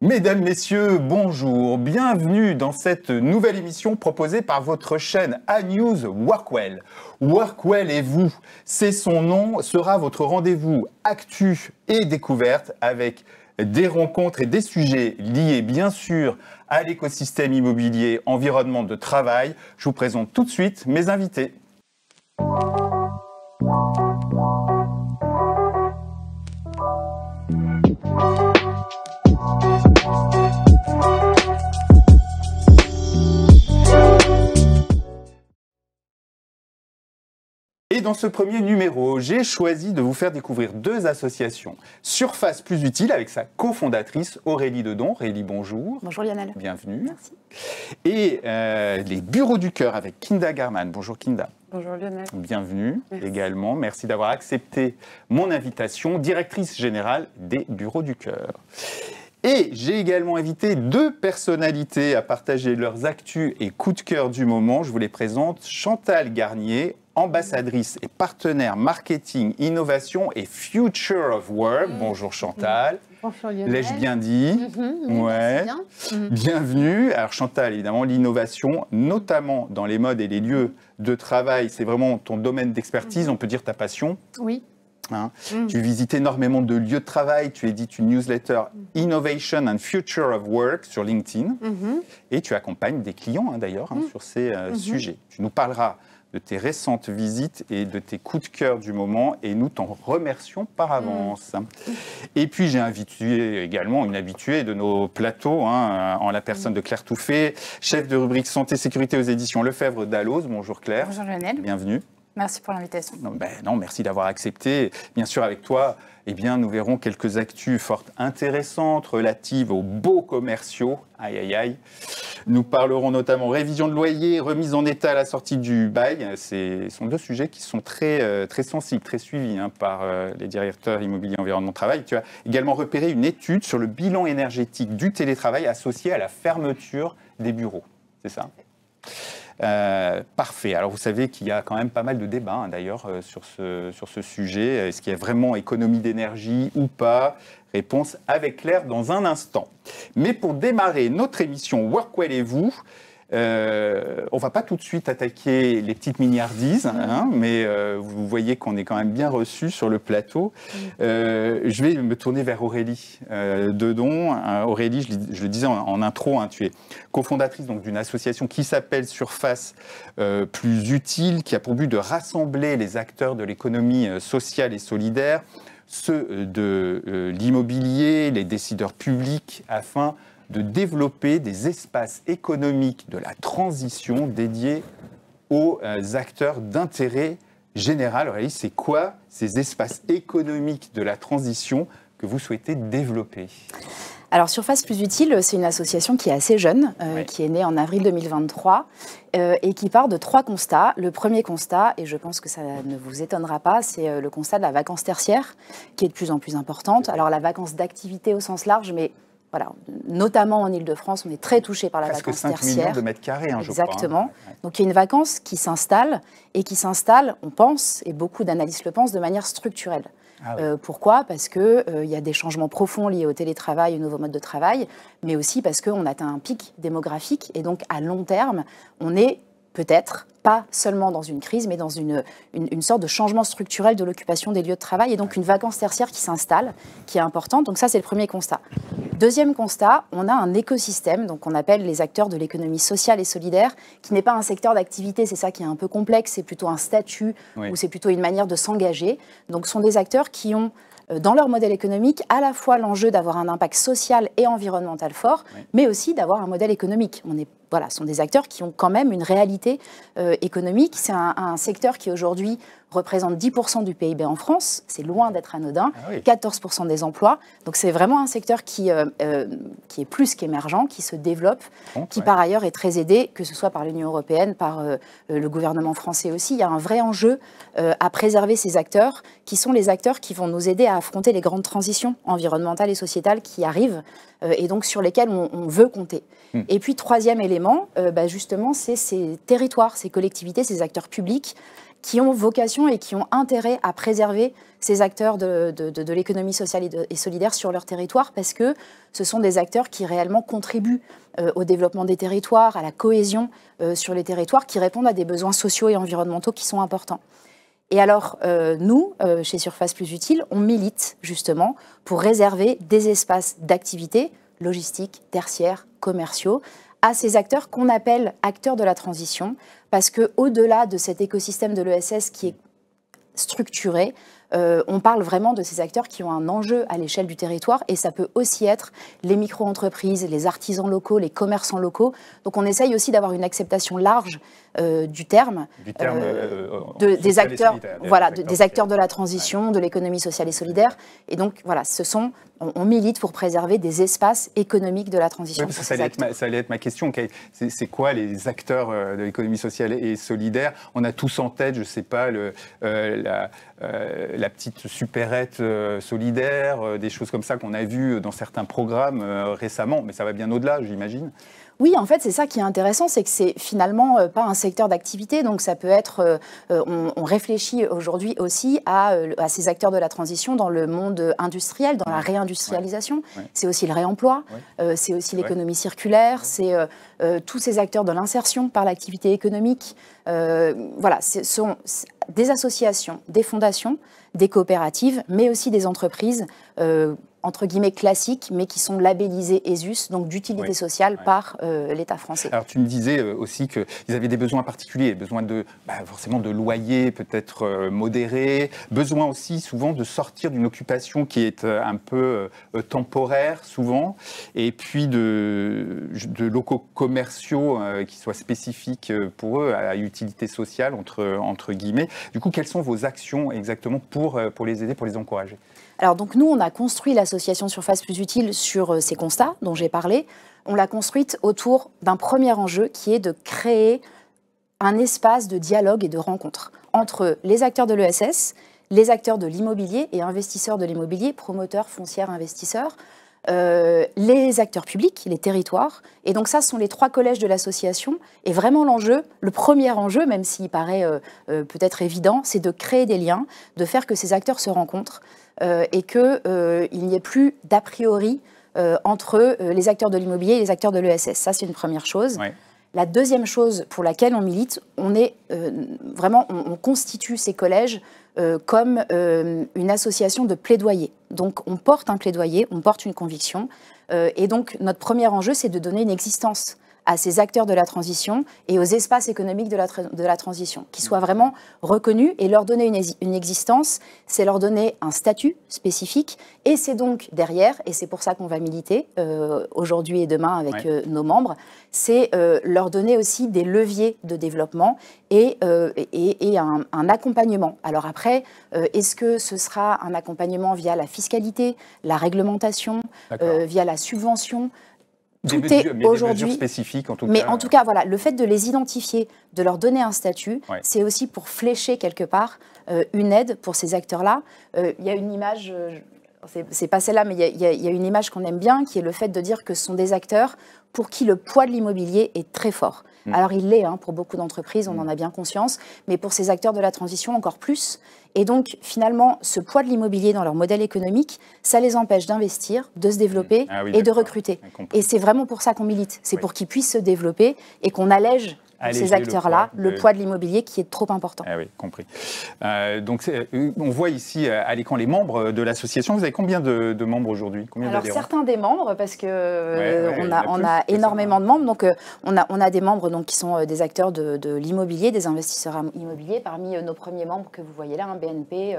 Mesdames, Messieurs, bonjour, bienvenue dans cette nouvelle émission proposée par votre chaîne A-News Workwell. Workwell et vous, c'est son nom, sera votre rendez-vous actu et découverte avec des rencontres et des sujets liés bien sûr à l'écosystème immobilier, environnement de travail. Je vous présente tout de suite mes invités. Et dans ce premier numéro, j'ai choisi de vous faire découvrir deux associations. Surface Plus Utile avec sa cofondatrice Aurélie Dedon. Aurélie, bonjour. Bonjour Lionel. Bienvenue. Merci. Et les Bureaux du Cœur avec Kinda Garman. Bonjour Kinda. Bonjour Lionel. Bienvenue Merci. également. Merci d'avoir accepté mon invitation, directrice générale des Bureaux du Cœur. Et j'ai également invité deux personnalités à partager leurs actus et coups de cœur du moment. Je vous les présente. Chantal Garnier, ambassadrice et partenaire marketing, innovation et future of work. Bonjour Chantal. Bonjour Lionel. L'ai-je bien dit? Ouais. Bien. Bienvenue. Alors Chantal, évidemment, l'innovation, notamment dans les modes et les lieux de travail, c'est vraiment ton domaine d'expertise, on peut dire ta passion. Oui. Hein. Tu visites énormément de lieux de travail, tu édites une newsletter Innovation and Future of Work sur LinkedIn et tu accompagnes des clients d'ailleurs sur ces sujets. Tu nous parleras de tes récentes visites et de tes coups de cœur du moment et nous t'en remercions par avance. Et puis j'ai invité également une habituée de nos plateaux, en la personne de Claire Touffet, chef de rubrique Santé Sécurité aux éditions Lefebvre d'Alloz. Bonjour Claire. Bonjour Lionel. Bienvenue. Merci pour l'invitation. Non, merci d'avoir accepté. Bien sûr, avec toi, nous verrons quelques actus fortes intéressantes relatives aux baux commerciaux. Aïe, aïe, aïe. Nous parlerons notamment révision de loyer, remise en état à la sortie du bail. Ce sont deux sujets qui sont très sensibles, très suivis par les directeurs immobiliers environnement travail. Tu as également repéré une étude sur le bilan énergétique du télétravail associé à la fermeture des bureaux. C'est ça ? Parfait. Alors vous savez qu'il y a quand même pas mal de débats d'ailleurs sur ce sujet. Est-ce qu'il y a vraiment économie d'énergie ou pas? Réponse avec Claire dans un instant. Mais pour démarrer notre émission Workwell et vous, on ne va pas tout de suite attaquer les petites milliardises, mais vous voyez qu'on est quand même bien reçus sur le plateau. Je vais me tourner vers Aurélie Dedon. Aurélie, je le disais en intro, tu es cofondatrice d'une association qui s'appelle Surface Plus Utile, qui a pour but de rassembler les acteurs de l'économie sociale et solidaire, ceux de l'immobilier, les décideurs publics, afin de développer des espaces économiques de la transition dédiés aux acteurs d'intérêt général. Aurélie, c'est quoi ces espaces économiques de la transition que vous souhaitez développer ? Alors Surface Plus Utile, c'est une association qui est assez jeune, qui est née en avril 2023 et qui part de trois constats. Le premier constat, et je pense que ça ne vous étonnera pas, c'est le constat de la vacance tertiaire qui est de plus en plus importante. Alors la vacance d'activité au sens large, mais voilà, notamment en Ile-de-France, on est très touché par la vacance tertiaire. Presque 5 millions de mètres carrés, je crois. Exactement. Donc il y a une vacance qui s'installe, et qui s'installe, on pense, et beaucoup d'analystes le pensent, de manière structurelle. Pourquoi ? Parce qu'il y a des changements profonds liés au télétravail, aux nouveaux modes de travail, mais aussi parce qu'on atteint un pic démographique, et donc à long terme, on est peut-être pas seulement dans une crise, mais dans une sorte de changement structurel de l'occupation des lieux de travail, et donc une vacance tertiaire qui s'installe, qui est importante. Donc ça, c'est le premier constat. Deuxième constat, on a un écosystème, donc on appelle les acteurs de l'économie sociale et solidaire, qui n'est pas un secteur d'activité, c'est ça qui est un peu complexe, c'est plutôt un statut, ou c'est plutôt une manière de s'engager. Donc ce sont des acteurs qui ont dans leur modèle économique à la fois l'enjeu d'avoir un impact social et environnemental fort, mais aussi d'avoir un modèle économique. Ce sont des acteurs qui ont quand même une réalité économique. C'est un secteur qui aujourd'hui représente 10% du PIB en France. C'est loin d'être anodin. 14% des emplois. Donc c'est vraiment un secteur qui est plus qu'émergent, qui se développe, qui par ailleurs est très aidé, que ce soit par l'Union européenne, par le gouvernement français aussi. Il y a un vrai enjeu à préserver ces acteurs, qui sont les acteurs qui vont nous aider à affronter les grandes transitions environnementales et sociétales qui arrivent, et donc sur lesquelles on veut compter. Et puis troisième élément, justement, c'est ces territoires, ces collectivités, ces acteurs publics qui ont vocation et qui ont intérêt à préserver ces acteurs de l'économie sociale et solidaire sur leur territoire, parce que ce sont des acteurs qui réellement contribuent au développement des territoires, à la cohésion sur les territoires, qui répondent à des besoins sociaux et environnementaux qui sont importants. Et alors, nous, chez Surface Plus Utile, on milite justement pour réserver des espaces d'activité logistiques, tertiaires, commerciaux, à ces acteurs qu'on appelle acteurs de la transition, parce qu'au-delà de cet écosystème de l'ESS qui est structuré, on parle vraiment de ces acteurs qui ont un enjeu à l'échelle du territoire, et ça peut aussi être les micro-entreprises, les artisans locaux, les commerçants locaux. Donc on essaye aussi d'avoir une acceptation large du terme, des acteurs, voilà, des acteurs de la transition, de l'économie sociale et solidaire. Et donc voilà, on milite pour préserver des espaces économiques de la transition. Oui, ça allait être ma question. C'est quoi les acteurs de l'économie sociale et solidaire? On a tous en tête, je ne sais pas, la petite supérette solidaire, des choses comme ça qu'on a vues dans certains programmes récemment, mais ça va bien au-delà, j'imagine. Oui, en fait, c'est ça qui est intéressant, c'est que c'est finalement pas un secteur d'activité, donc ça peut être, on réfléchit aujourd'hui aussi à ces acteurs de la transition dans le monde industriel, dans la réindustrialisation. Ouais. C'est aussi le réemploi, c'est aussi l'économie circulaire, c'est tous ces acteurs de l'insertion par l'activité économique. Voilà, ce sont des associations, des fondations, des coopératives, mais aussi des entreprises entre guillemets classiques, mais qui sont labellisés ESUS, donc d'utilité sociale par l'État français. Alors tu me disais aussi qu'ils avaient des besoins particuliers, besoin forcément de loyers peut-être modérés, besoin aussi souvent de sortir d'une occupation qui est un peu temporaire souvent, et puis de locaux commerciaux qui soient spécifiques pour eux, à utilité sociale entre guillemets. Du coup, quelles sont vos actions exactement pour les aider, pour les encourager ? Alors donc nous, on a construit l'association Surface Plus Utile sur ces constats dont j'ai parlé. On l'a construite autour d'un premier enjeu qui est de créer un espace de dialogue et de rencontre entre les acteurs de l'ESS, les acteurs de l'immobilier et investisseurs de l'immobilier, promoteurs, foncières, investisseurs, les acteurs publics, les territoires. Et donc ça, ce sont les 3 collèges de l'association. Et vraiment l'enjeu, le premier enjeu, même s'il paraît peut-être évident, c'est de créer des liens, de faire que ces acteurs se rencontrent et qu'il n'y ait plus d'a priori entre les acteurs de l'immobilier et les acteurs de l'ESS. Ça, c'est une première chose. Ouais. La deuxième chose pour laquelle on milite, on constitue ces collèges comme une association de plaidoyer. Donc on porte un plaidoyer, on porte une conviction, et donc notre premier enjeu, c'est de donner une existence à ces acteurs de la transition et aux espaces économiques de la transition, qui soient vraiment reconnus, et leur donner une existence, c'est leur donner un statut spécifique, et c'est donc derrière, et c'est pour ça qu'on va militer aujourd'hui et demain avec nos membres, c'est leur donner aussi des leviers de développement et un accompagnement. Alors après, est-ce que ce sera un accompagnement via la fiscalité, la réglementation, via la subvention ? Tout est aujourd'hui spécifique, en tout cas. Mais en tout cas, voilà, le fait de les identifier, de leur donner un statut, c'est aussi pour flécher quelque part une aide pour ces acteurs-là. Il y a une image, c'est pas celle-là, mais il y a une image qu'on aime bien, qui est le fait de dire que ce sont des acteurs pour qui le poids de l'immobilier est très fort. Alors il l'est pour beaucoup d'entreprises, on en a bien conscience, mais pour ces acteurs de la transition encore plus. Et donc finalement, ce poids de l'immobilier dans leur modèle économique, ça les empêche d'investir, de se développer et de recruter. Et c'est vraiment pour ça qu'on milite, c'est pour qu'ils puissent se développer et qu'on allège ces acteurs-là, le poids de l'immobilier qui est trop important. Ah oui, compris. Donc, on voit ici à l'écran les membres de l'association. Vous avez combien de membres aujourd'hui? Alors, certains des membres, parce qu'on a énormément de membres. Donc, on a des membres qui sont des acteurs de l'immobilier, des investisseurs immobiliers. Parmi nos premiers membres que vous voyez là, BNP,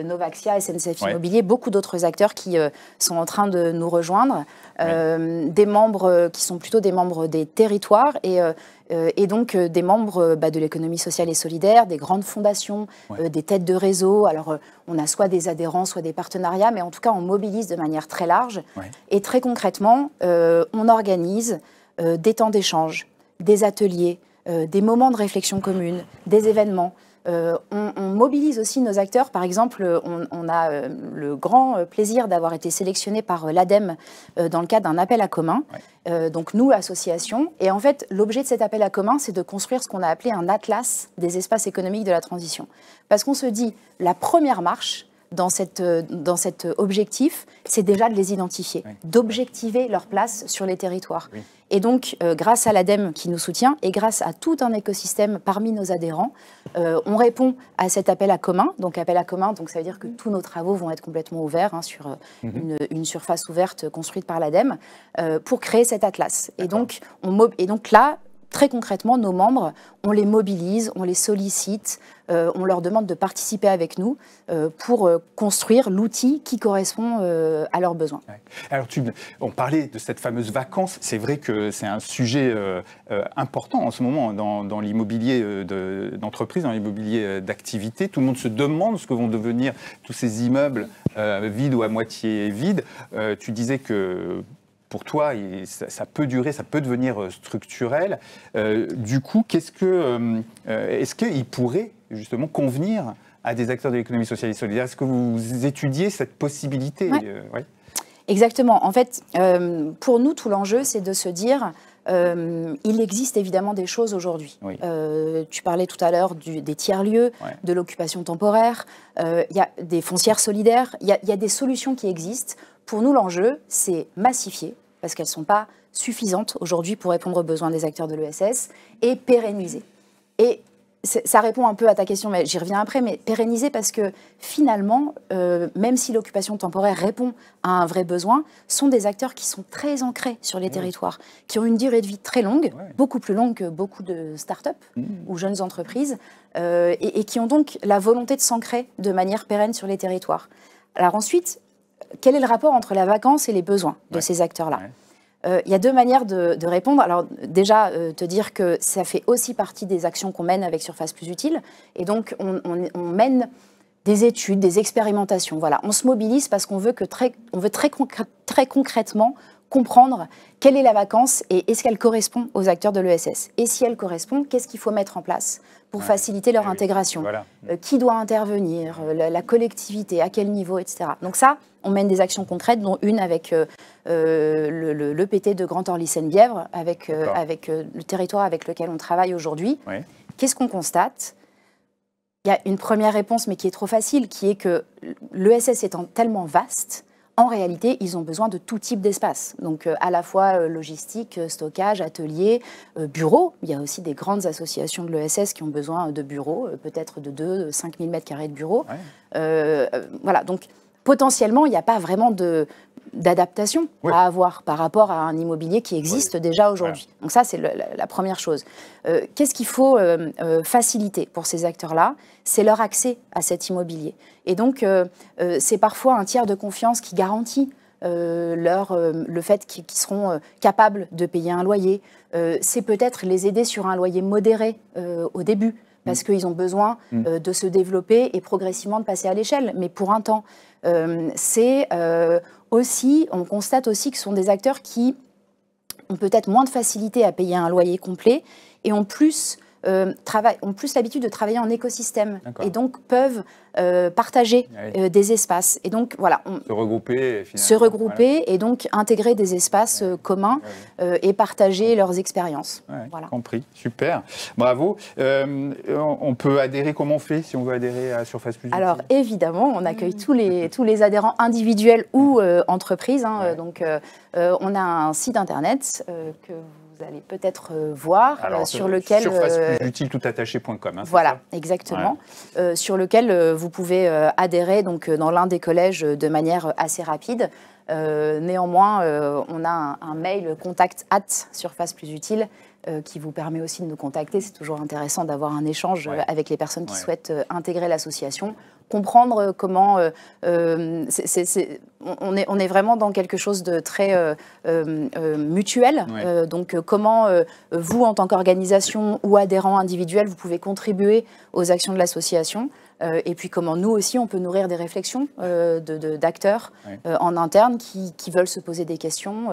Novaxia, SNCF Immobilier, beaucoup d'autres acteurs qui sont en train de nous rejoindre, des membres qui sont plutôt des membres des territoires et donc des membres de l'économie sociale et solidaire, des grandes fondations, des têtes de réseau. Alors on a soit des adhérents, soit des partenariats, mais en tout cas on mobilise de manière très large. Et très concrètement, on organise des temps d'échange, des ateliers, des moments de réflexion commune, des événements. On mobilise aussi nos acteurs. Par exemple, on a le grand plaisir d'avoir été sélectionné par l'ADEME dans le cadre d'un appel à commun. Donc nous, association. Et en fait, l'objet de cet appel à commun, c'est de construire ce qu'on a appelé un atlas des espaces économiques de la transition. Parce qu'on se dit, la première marche dans cet objectif, c'est déjà de les identifier, d'objectiver leur place sur les territoires. Et donc, grâce à l'ADEME qui nous soutient et grâce à tout un écosystème parmi nos adhérents, on répond à cet appel à commun. Donc, appel à commun, donc ça veut dire que tous nos travaux vont être complètement ouverts sur une surface ouverte construite par l'ADEME pour créer cet atlas. Et donc là, très concrètement, nos membres, on les mobilise, on les sollicite, on leur demande de participer avec nous pour construire l'outil qui correspond à leurs besoins. Alors, on parlait de cette fameuse vacance. C'est vrai que c'est un sujet important en ce moment dans l'immobilier d'entreprise, dans l'immobilier d'activité. Tout le monde se demande ce que vont devenir tous ces immeubles vides ou à moitié vides. Tu disais que pour toi, ça peut durer, ça peut devenir structurel. Du coup, est-ce qu'il pourrait justement convenir à des acteurs de l'économie sociale et solidaire? Est-ce que vous étudiez cette possibilité? Ouais. Exactement. En fait, pour nous, tout l'enjeu, c'est de se dire, il existe évidemment des choses aujourd'hui. Tu parlais tout à l'heure des tiers-lieux, de l'occupation temporaire, il y a des foncières solidaires, il y a des solutions qui existent. Pour nous, l'enjeu, c'est massifier, parce qu'elles ne sont pas suffisantes aujourd'hui pour répondre aux besoins des acteurs de l'ESS, et pérenniser. Et ça répond un peu à ta question, mais j'y reviens après, mais pérenniser parce que finalement, même si l'occupation temporaire répond à un vrai besoin, sont des acteurs qui sont très ancrés sur les territoires, qui ont une durée de vie très longue, beaucoup plus longue que beaucoup de start-up ou jeunes entreprises, et qui ont donc la volonté de s'ancrer de manière pérenne sur les territoires. Alors ensuite, quel est le rapport entre la vacance et les besoins de ces acteurs-là? Il y a deux manières de répondre. Alors déjà, te dire que ça fait aussi partie des actions qu'on mène avec Surface Plus Utile. Et donc, on mène des études, des expérimentations. Voilà, on se mobilise parce qu'on veut très concrètement comprendre quelle est la vacance et est-ce qu'elle correspond aux acteurs de l'ESS. Et si elle correspond, qu'est-ce qu'il faut mettre en place pour faciliter leur intégration? Qui doit intervenir, la collectivité, à quel niveau, etc. Donc ça, on mène des actions concrètes, dont une avec l'EPT de Grand Orly-Seine-Bièvre, avec le territoire avec lequel on travaille aujourd'hui. Qu'est-ce qu'on constate? Il y a une première réponse, mais qui est trop facile, qui est que l'ESS étant tellement vaste, en réalité, ils ont besoin de tout type d'espace. Donc, à la fois logistique, stockage, atelier, bureaux. Il y a aussi des grandes associations de l'ESS qui ont besoin de bureaux, peut-être de 5 000 m² de bureaux. Voilà, donc potentiellement, il n'y a pas vraiment d'adaptation à avoir par rapport à un immobilier qui existe déjà aujourd'hui. Donc ça, c'est la première chose. Qu'est-ce qu'il faut faciliter pour ces acteurs-là? C'est leur accès à cet immobilier. Et donc, c'est parfois un tiers de confiance qui garantit le fait qu'ils seront capables de payer un loyer. C'est peut-être les aider sur un loyer modéré au début, parce qu'ils ont besoin de se développer et progressivement de passer à l'échelle, mais pour un temps. On constate aussi que ce sont des acteurs qui ont peut-être moins de facilité à payer un loyer complet et ont plus l'habitude de travailler en écosystème et donc peuvent partager des espaces. Et donc, voilà. Se regrouper et donc intégrer des espaces communs et partager leurs expériences. Voilà. Compris. Super. Bravo. On peut adhérer, comment on fait si on veut adhérer à Surface Plus Utile? Alors, évidemment, on accueille tous les adhérents individuels ou entreprises. Donc, on a un site internet que vous allez peut-être voir, sur lequel... surfaceplusutile.com. Voilà, exactement. Sur lequel vous pouvez adhérer donc, dans l'un des collèges de manière assez rapide. Néanmoins, on a un mail contact@surfaceplusutile qui vous permet aussi de nous contacter. C'est toujours intéressant d'avoir un échange avec les personnes qui souhaitent intégrer l'association. Comprendre comment... on est vraiment dans quelque chose de très mutuel. Donc, comment vous, en tant qu'organisation ou adhérent individuel, vous pouvez contribuer aux actions de l'association. et puis comment nous aussi on peut nourrir des réflexions d'acteurs en interne qui veulent se poser des questions,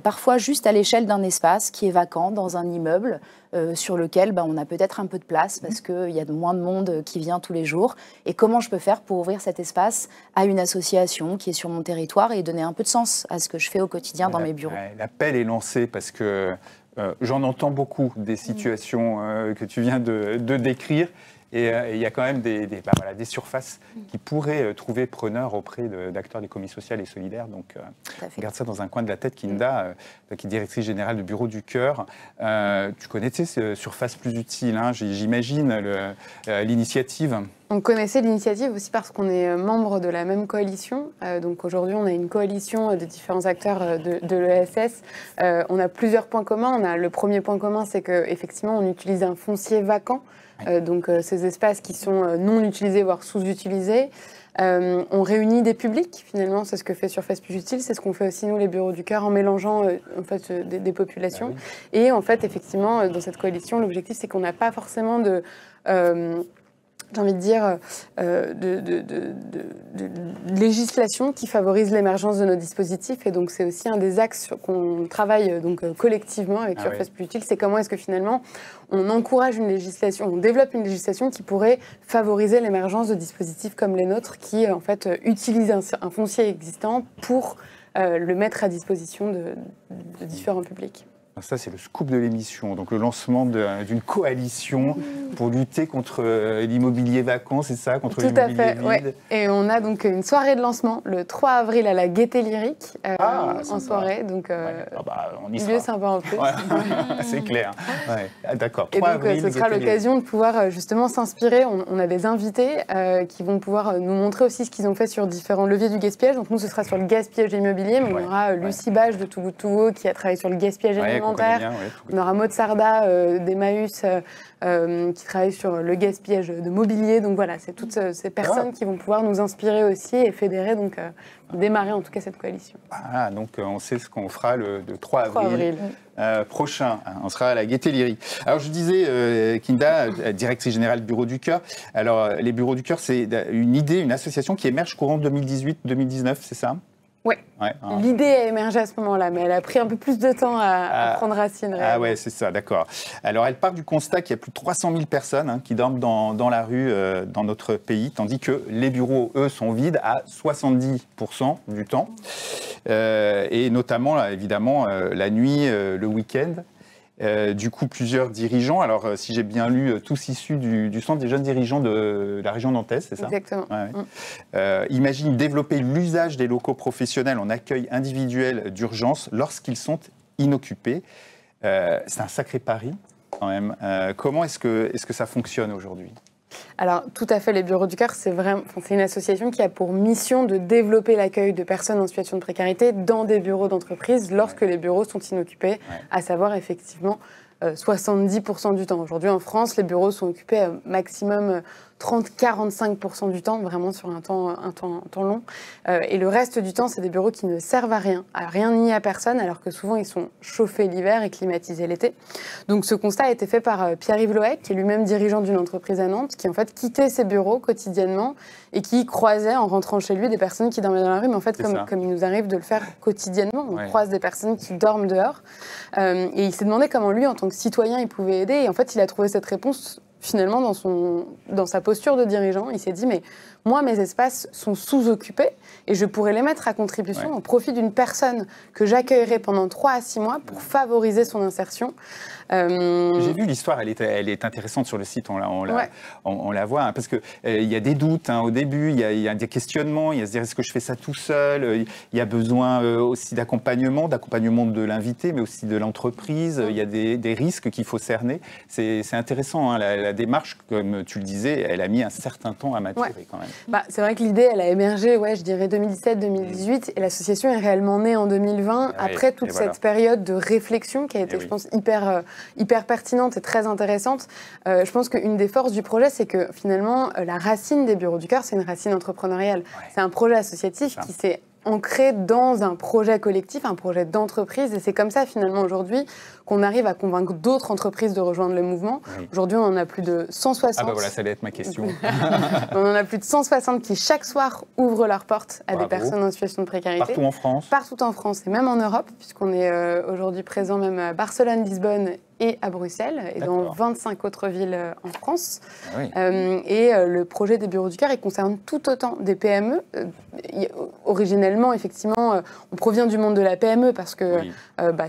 parfois juste à l'échelle d'un espace qui est vacant dans un immeuble sur lequel on a peut-être un peu de place parce qu'il y a moins de monde qui vient tous les jours. Et comment je peux faire pour ouvrir cet espace à une association qui est sur mon territoire et donner un peu de sens à ce que je fais au quotidien dans mes bureaux. L'appel est lancé parce que j'en entends beaucoup des situations que tu viens de décrire. Et il y a quand même des surfaces qui pourraient trouver preneur auprès d'acteurs de l'économie sociale et solidaire. Donc, garde ça dans un coin de la tête, Kinda, qui est directrice générale du Bureau du Cœur. Tu connais ces surfaces plus utiles, hein, j'imagine, l'initiative. On connaissait l'initiative aussi parce qu'on est membre de la même coalition. Donc aujourd'hui, on a une coalition de différents acteurs de l'ESS. On a plusieurs points communs. Le premier point commun, c'est qu'effectivement, on utilise un foncier vacant. Donc ces espaces qui sont non utilisés, voire sous-utilisés. On réunit des publics, finalement, c'est ce que fait Surface Plus Utile, c'est ce qu'on fait aussi nous, les Bureaux du Cœur, en mélangeant des populations. Bah oui. Et en fait, effectivement, dans cette coalition, l'objectif, c'est qu'on n'a pas forcément de... j'ai envie de dire, de législation qui favorise l'émergence de nos dispositifs. Et donc, c'est aussi un des axes qu'on travaille collectivement avec Surface Plus Utile. C'est comment est-ce que finalement, on encourage une législation, on développe une législation qui pourrait favoriser l'émergence de dispositifs comme les nôtres qui, en fait, utilisent un foncier existant pour le mettre à disposition de différents publics. Ça, c'est le scoop de l'émission. Donc, le lancement d'une coalition pour lutter contre l'immobilier vacant, c'est ça, contre l'immobilier vide. Ouais. Et on a donc une soirée de lancement le 3 avril à la Gaîté Lyrique, en soirée. Donc, on y lieu sympa en plus. C'est clair. D'accord. 3 avril, ce sera l'occasion de pouvoir justement s'inspirer. On a des invités qui vont pouvoir nous montrer aussi ce qu'ils ont fait sur différents leviers du gaspillage. Donc, nous, ce sera sur le gaspillage immobilier, mais on aura Lucie Bage de Too Good To Go qui a travaillé sur le gaspillage alimentaire. On aura Maud Sarda d'Emmaüs qui travaille sur le gaspillage de mobilier. Donc voilà, c'est toutes ces personnes qui vont pouvoir nous inspirer aussi et fédérer, donc démarrer en tout cas cette coalition. Ah, donc on sait ce qu'on fera le 3 avril. Prochain, on sera à la Gaîté Lyrique. Alors je disais, Kinda, directrice générale du Bureau du Cœur. Alors les Bureaux du Cœur, c'est une association qui émerge courant 2018-2019, c'est ça ? Oui, l'idée a émergé à ce moment-là, mais elle a pris un peu plus de temps à prendre racine. Ah ouais, c'est ça, d'accord. Alors elle part du constat qu'il y a plus de 300 000 personnes qui dorment dans la rue dans notre pays, tandis que les bureaux, eux, sont vides à 70% du temps, et notamment, là, évidemment, la nuit, le week-end. Du coup, plusieurs dirigeants, alors si j'ai bien lu, tous issus du centre des jeunes dirigeants de la région nantaise, c'est ça ? Exactement. Imaginent développer l'usage des locaux professionnels en accueil individuel d'urgence lorsqu'ils sont inoccupés. C'est un sacré pari, quand même. Comment est-ce que ça fonctionne aujourd'hui ? Alors, tout à fait, les Bureaux du Cœur, c'est une association qui a pour mission de développer l'accueil de personnes en situation de précarité dans des bureaux d'entreprise lorsque les bureaux sont inoccupés, à savoir effectivement 70% du temps. Aujourd'hui, en France, les bureaux sont occupés maximum 30-45% du temps, vraiment sur un temps long. Et le reste du temps, c'est des bureaux qui ne servent à rien ni à personne, alors que souvent, ils sont chauffés l'hiver et climatisés l'été. Donc, ce constat a été fait par Pierre-Yves Loec, qui est lui-même dirigeant d'une entreprise à Nantes, qui en fait quittait ses bureaux quotidiennement et qui croisait en rentrant chez lui des personnes qui dormaient dans la rue. Mais en fait, comme il nous arrive de le faire quotidiennement, on croise des personnes qui dorment dehors. Et il s'est demandé comment lui, en tant que citoyen, il pouvait aider. Et en fait, il a trouvé cette réponse finalement dans sa posture de dirigeant. Il s'est dit, mais moi, mes espaces sont sous-occupés et je pourrais les mettre à contribution au profit d'une personne que j'accueillerai pendant 3 à 6 mois pour favoriser son insertion. J'ai vu l'histoire, elle est intéressante sur le site, on la voit, parce qu'il y a des doutes au début, il y a des questionnements, il y a se dire est-ce que je fais ça tout seul, il y a besoin aussi d'accompagnement de l'invité, mais aussi de l'entreprise, il y a des risques qu'il faut cerner. C'est intéressant, la démarche, comme tu le disais, elle a mis un certain temps à maturer quand même. C'est vrai que l'idée, elle a émergé, je dirais 2017-2018, et l'association est réellement née en 2020, après toute cette période de réflexion qui a été, je pense, hyper pertinente et très intéressante. Je pense qu'une des forces du projet, c'est que finalement, la racine des Bureaux du Cœur, c'est une racine entrepreneuriale. C'est un projet associatif qui s'est ancré dans un projet collectif, un projet d'entreprise. Et c'est comme ça, finalement, aujourd'hui, qu'on arrive à convaincre d'autres entreprises de rejoindre le mouvement. Oui. Aujourd'hui, on en a plus de 160. Ah ben voilà, ça allait être ma question. On en a plus de 160 qui, chaque soir, ouvrent leurs portes à des personnes en situation de précarité. Partout en France. Partout en France et même en Europe, puisqu'on est aujourd'hui présent même à Barcelone, Lisbonne et à Bruxelles, et dans 25 autres villes en France. Ah oui. Le projet des Bureaux du Cœur, il concerne tout autant des PME. Originellement, effectivement, on provient du monde de la PME parce que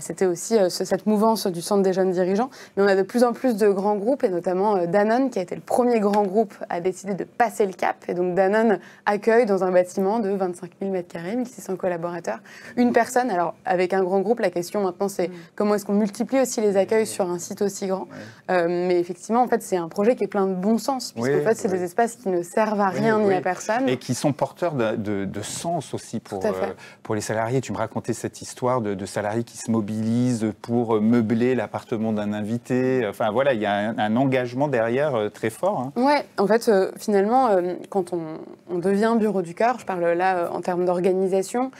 c'était aussi cette mouvance du Centre des jeunes dirigeants. Mais on a de plus en plus de grands groupes, et notamment Danone, qui a été le premier grand groupe à décider de passer le cap. Et donc Danone accueille dans un bâtiment de 25 000 m², 1600 collaborateurs, une personne. Alors, avec un grand groupe, la question maintenant, c'est comment est-ce qu'on multiplie aussi les accueils sur un site aussi grand. Mais effectivement, en fait, c'est un projet qui est plein de bon sens, puisqu'en fait, c'est des espaces qui ne servent à rien ni à personne. Et qui sont porteurs de sens aussi pour les salariés. Tu me racontais cette histoire de salariés qui se mobilisent pour meubler l'appartement d'un invité. Enfin, voilà, il y a un engagement derrière très fort. Hein. Oui, en fait, finalement, quand on devient Bureau du Cœur, je parle là en termes d'organisation,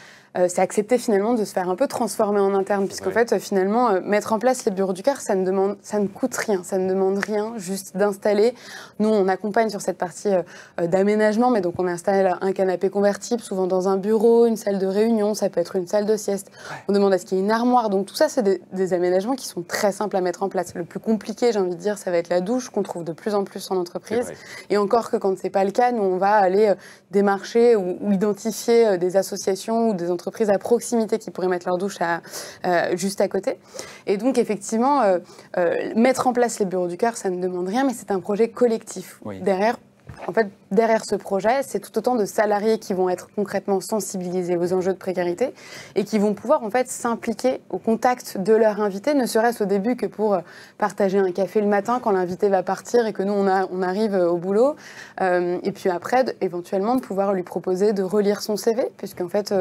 c'est accepter finalement de se faire un peu transformer en interne, puisqu'en fait, finalement, mettre en place les Bureaux du Cœur, ça ne coûte rien, ça ne demande rien, juste d'installer. Nous, on accompagne sur cette partie d'aménagement, mais donc on installe un canapé convertible, souvent dans un bureau, une salle de réunion, ça peut être une salle de sieste. On demande à ce qu'il y ait une armoire. Donc tout ça, c'est des aménagements qui sont très simples à mettre en place. Le plus compliqué, j'ai envie de dire, ça va être la douche, qu'on trouve de plus en plus en entreprise. Et encore que quand c'est pas le cas, nous, on va aller démarcher ou identifier des associations ou des entreprises à proximité qui pourraient mettre leur douche juste à côté. Et donc, effectivement, mettre en place les Bureaux du Cœur, ça ne demande rien, mais c'est un projet collectif. Derrière ce projet, c'est tout autant de salariés qui vont être concrètement sensibilisés aux enjeux de précarité et qui vont pouvoir en fait s'impliquer au contact de leur invité, ne serait-ce au début que pour partager un café le matin quand l'invité va partir et que nous on arrive au boulot, et puis après éventuellement de pouvoir lui proposer de relire son CV, puisqu'en fait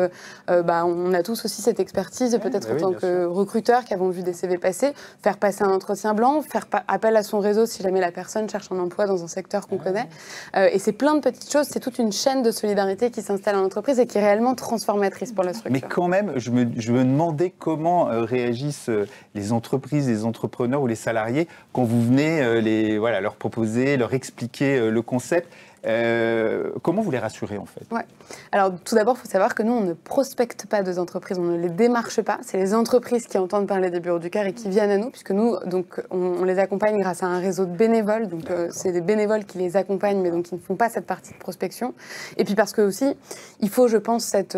on a tous aussi cette expertise peut-être en tant que recruteur qui avons vu des CV passer, faire passer un entretien blanc, faire appel à son réseau si jamais la personne cherche un emploi dans un secteur qu'on connaît. Et c'est plein de petites choses, c'est toute une chaîne de solidarité qui s'installe en entreprise et qui est réellement transformatrice pour la structure. Mais quand même, je me demandais comment réagissent les entreprises, les entrepreneurs ou les salariés quand vous venez leur proposer, leur expliquer le concept. Comment vous les rassurez en fait? Alors tout d'abord, il faut savoir que nous, on ne prospecte pas des entreprises, on ne les démarche pas. C'est les entreprises qui entendent parler des Bureaux du Cœur et qui viennent à nous, puisque nous, donc, on les accompagne grâce à un réseau de bénévoles. Donc c'est des bénévoles qui les accompagnent, mais donc qui ne font pas cette partie de prospection. Et puis parce que aussi, il faut, je pense, cette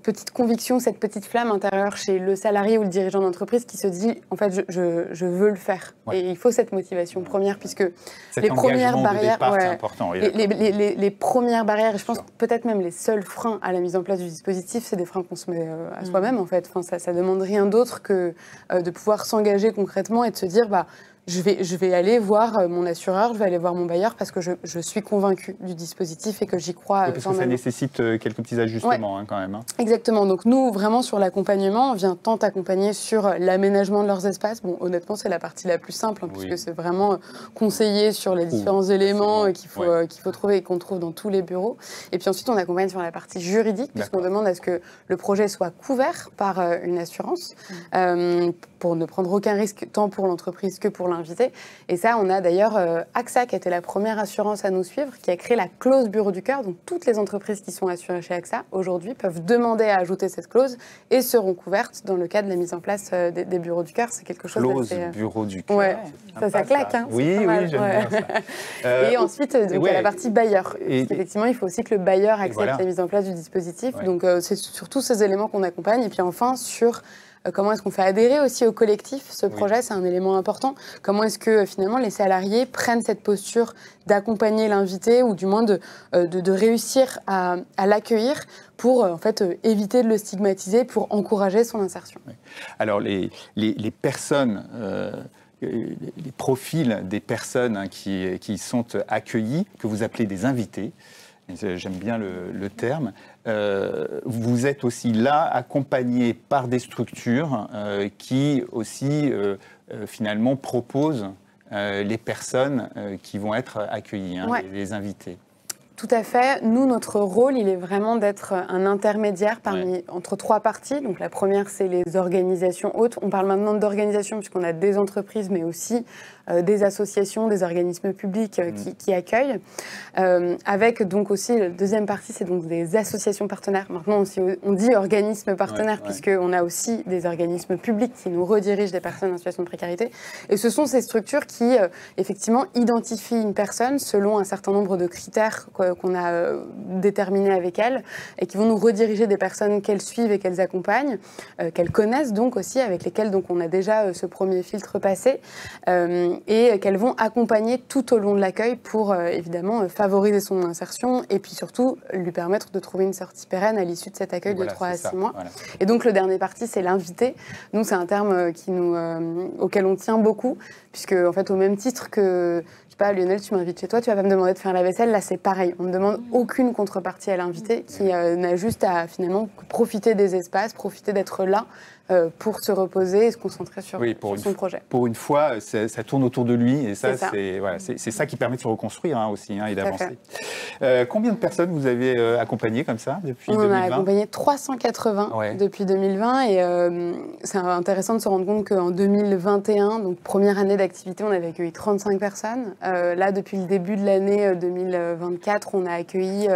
petite conviction, cette petite flamme intérieure chez le salarié ou le dirigeant d'entreprise qui se dit, en fait, je veux le faire. Et il faut cette motivation première, puisque les premières barrières, c'est important. Les premières barrières, et je pense peut-être même les seuls freins à la mise en place du dispositif, c'est des freins qu'on se met à soi-même, en fait. Enfin, ça demande rien d'autre que de pouvoir s'engager concrètement et de se dire, je vais aller voir mon assureur, je vais aller voir mon bailleur parce que je suis convaincue du dispositif et que j'y crois. Parce que ça nécessite quelques petits ajustements quand même. Exactement. Donc nous, vraiment sur l'accompagnement, on vient tant accompagner sur l'aménagement de leurs espaces. Bon, honnêtement, c'est la partie la plus simple, puisque c'est vraiment conseiller sur les différents éléments qu'il faut trouver et qu'on trouve dans tous les bureaux. Et puis ensuite, on accompagne sur la partie juridique, puisqu'on demande à ce que le projet soit couvert par une assurance pour ne prendre aucun risque, tant pour l'entreprise que pour l'invité. Et ça, on a d'ailleurs AXA, qui a été la première assurance à nous suivre, qui a créé la clause Bureau du Cœur. Donc toutes les entreprises qui sont assurées chez AXA, aujourd'hui, peuvent demander à ajouter cette clause et seront couvertes dans le cadre de la mise en place des Bureaux du Cœur. C'est quelque chose d'assez... Clause Bureau du Cœur. Ça claque, hein. Oui, j'aime bien ça. Et ensuite, il y a la partie bailleur. Effectivement, il faut aussi que le bailleur accepte la mise en place du dispositif. Donc c'est sur tous ces éléments qu'on accompagne. Et puis enfin, sur comment est-ce qu'on fait adhérer aussi au collectif ce projet, c'est un élément important. Comment est-ce que finalement les salariés prennent cette posture d'accompagner l'invité ou du moins de réussir à l'accueillir pour en fait éviter de le stigmatiser, pour encourager son insertion. Alors les personnes, les profils des personnes qui sont accueillies, que vous appelez des invités, j'aime bien le terme. Vous êtes aussi là, accompagné par des structures qui aussi, finalement, proposent les personnes qui vont être accueillies, les invités. Tout à fait. Nous, notre rôle, il est vraiment d'être un intermédiaire entre trois parties. Donc la première, c'est les organisations hautes. On parle maintenant d'organisations puisqu'on a des entreprises, mais aussi des associations, des organismes publics qui accueillent. Avec donc aussi, la deuxième partie, c'est donc des associations partenaires. Maintenant, on dit organismes partenaires puisqu'on a aussi des organismes publics qui nous redirigent des personnes en situation de précarité. Et ce sont ces structures qui, effectivement, identifient une personne selon un certain nombre de critères qu'on a déterminés avec elles et qui vont nous rediriger des personnes qu'elles suivent et qu'elles accompagnent, qu'elles connaissent donc aussi, avec lesquelles donc, on a déjà ce premier filtre passé. Et qu'elles vont accompagner tout au long de l'accueil pour évidemment favoriser son insertion et puis surtout lui permettre de trouver une sortie pérenne à l'issue de cet accueil de 3 à 6 mois. Voilà. Et donc le dernier parti, c'est l'invité. Nous, c'est un terme auquel on tient beaucoup, puisque en fait, au même titre que, je sais pas, Lionel, tu m'invites chez toi, tu vas pas me demander de faire la vaisselle, là c'est pareil. On ne demande aucune contrepartie à l'invité qui n'a juste à finalement profiter des espaces, profiter d'être là pour se reposer et se concentrer sur son projet. Pour une fois, ça tourne autour de lui et ça, c'est ça qui permet de se reconstruire aussi et d'avancer. Combien de personnes vous avez accompagnées comme ça depuis 2020 ? On a accompagné 380 depuis 2020 et c'est intéressant de se rendre compte qu'en 2021, donc première année d'activité, on avait accueilli 35 personnes. Là, depuis le début de l'année 2024, on a accueilli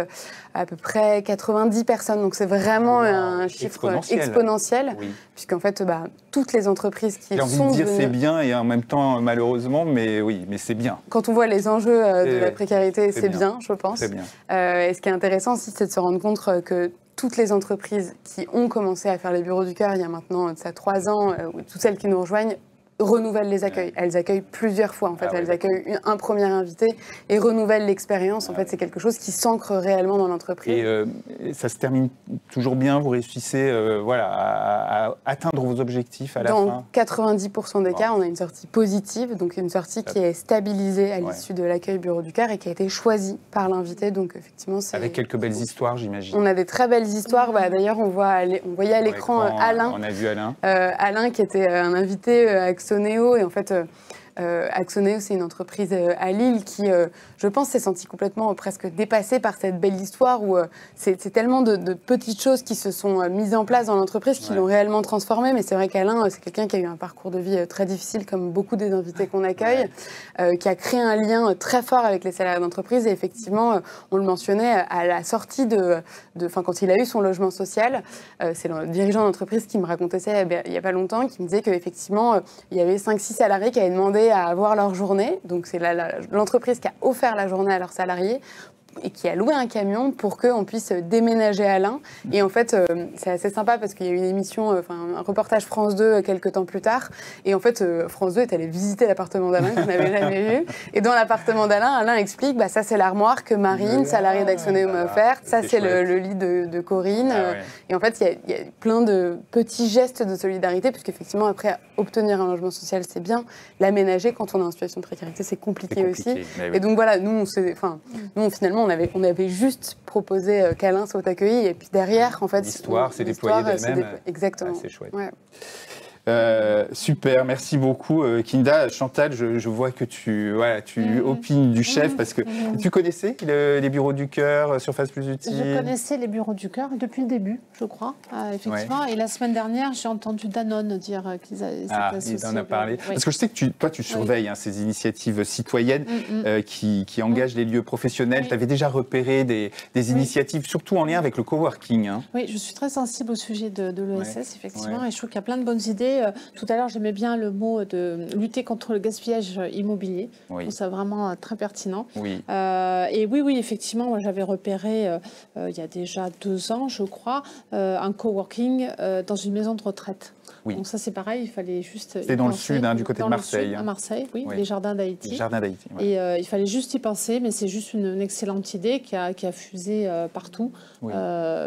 à peu près 90 personnes. Donc c'est vraiment un chiffre exponentiel. Puisqu'en fait, toutes les entreprises qui sont... J'ai envie de dire c'est bien et en même temps, malheureusement, mais c'est bien. Quand on voit les enjeux de la précarité, c'est bien, je pense. C'est bien. Et ce qui est intéressant aussi, c'est de se rendre compte que toutes les entreprises qui ont commencé à faire les bureaux du cœur il y a maintenant de ça 3 ans, toutes celles qui nous rejoignent, renouvellent les accueils. Elles accueillent plusieurs fois, en fait. Elles accueillent un premier invité et renouvellent l'expérience. En fait, c'est quelque chose qui s'ancre réellement dans l'entreprise. Et ça se termine toujours bien. Vous réussissez à atteindre vos objectifs à la fin. Dans 90% des cas, on a une sortie positive, donc une sortie qui est stabilisée à l'issue de l'accueil Bureau du Cœur et qui a été choisie par l'invité. Donc, effectivement, c'est... Avec quelques belles histoires, j'imagine. On a des très belles histoires. D'ailleurs, on voyait à l'écran Alain. On a vu Alain. Alain, qui était un invité Axonéo, et en fait, Axonéo, c'est une entreprise à Lille qui, je pense, s'est sentie complètement presque dépassée par cette belle histoire où c'est tellement de petites choses qui se sont mises en place dans l'entreprise qui l'ont réellement transformée. Mais c'est vrai qu'Alain, c'est quelqu'un qui a eu un parcours de vie très difficile, comme beaucoup des invités qu'on accueille, qui a créé un lien très fort avec les salariés d'entreprise. Et effectivement, on le mentionnait, à la sortie quand il a eu son logement social, c'est le dirigeant d'entreprise qui me racontait ça il n'y a pas longtemps, qui me disait qu'effectivement, il y avait 5-6 salariés qui avaient demandé à avoir leur journée. Donc c'est l'entreprise qui a offert la journée à leurs salariés et qui a loué un camion pour qu'on puisse déménager Alain. Et en fait, c'est assez sympa parce qu'il y a eu une émission, un reportage France 2 quelques temps plus tard. Et en fait, France 2 est allé visiter l'appartement d'Alain qu'on n'avait jamais vu. Et dans l'appartement d'Alain, Alain explique, ça c'est l'armoire que Marine, salariée d'Axonéo, m'a offerte. Ça c'est le lit de Corinne. Et en fait, il y a plein de petits gestes de solidarité, puisqu'effectivement, après, obtenir un logement social, c'est bien. L'aménager quand on est en situation de précarité, c'est compliqué aussi. Et donc voilà, nous, finalement, on avait juste proposé qu'Alain soit accueilli, et puis derrière, en fait... L'histoire s'est déployée d'elle-même. Exactement. C'est chouette. Super, merci beaucoup Kinda. Chantal, je vois que tu opines du chef parce que tu connaissais les bureaux du cœur, Surface Plus Utile. Je connaissais les bureaux du cœur depuis le début, je crois, effectivement. Et la semaine dernière, j'ai entendu Danone dire qu'ils s'étaient associés. Il en a parlé. Parce que je sais que toi, tu surveilles ces initiatives citoyennes qui engagent les lieux professionnels. Tu avais déjà repéré des initiatives, surtout en lien avec le coworking. Oui, je suis très sensible au sujet de l'ESS, effectivement, et je trouve qu'il y a plein de bonnes idées. Tout à l'heure, j'aimais bien le mot de lutter contre le gaspillage immobilier. Je trouve ça vraiment très pertinent. Et oui, effectivement, moi, j'avais repéré il y a déjà 2 ans, je crois, un coworking dans une maison de retraite. Donc ça, c'est pareil, il fallait juste... C'était dans le sud, du côté de Marseille. À Marseille, les Jardins d'Haïti. Les Jardins d'Haïti, Et il fallait juste y penser, mais c'est juste une excellente idée qui a fusé partout,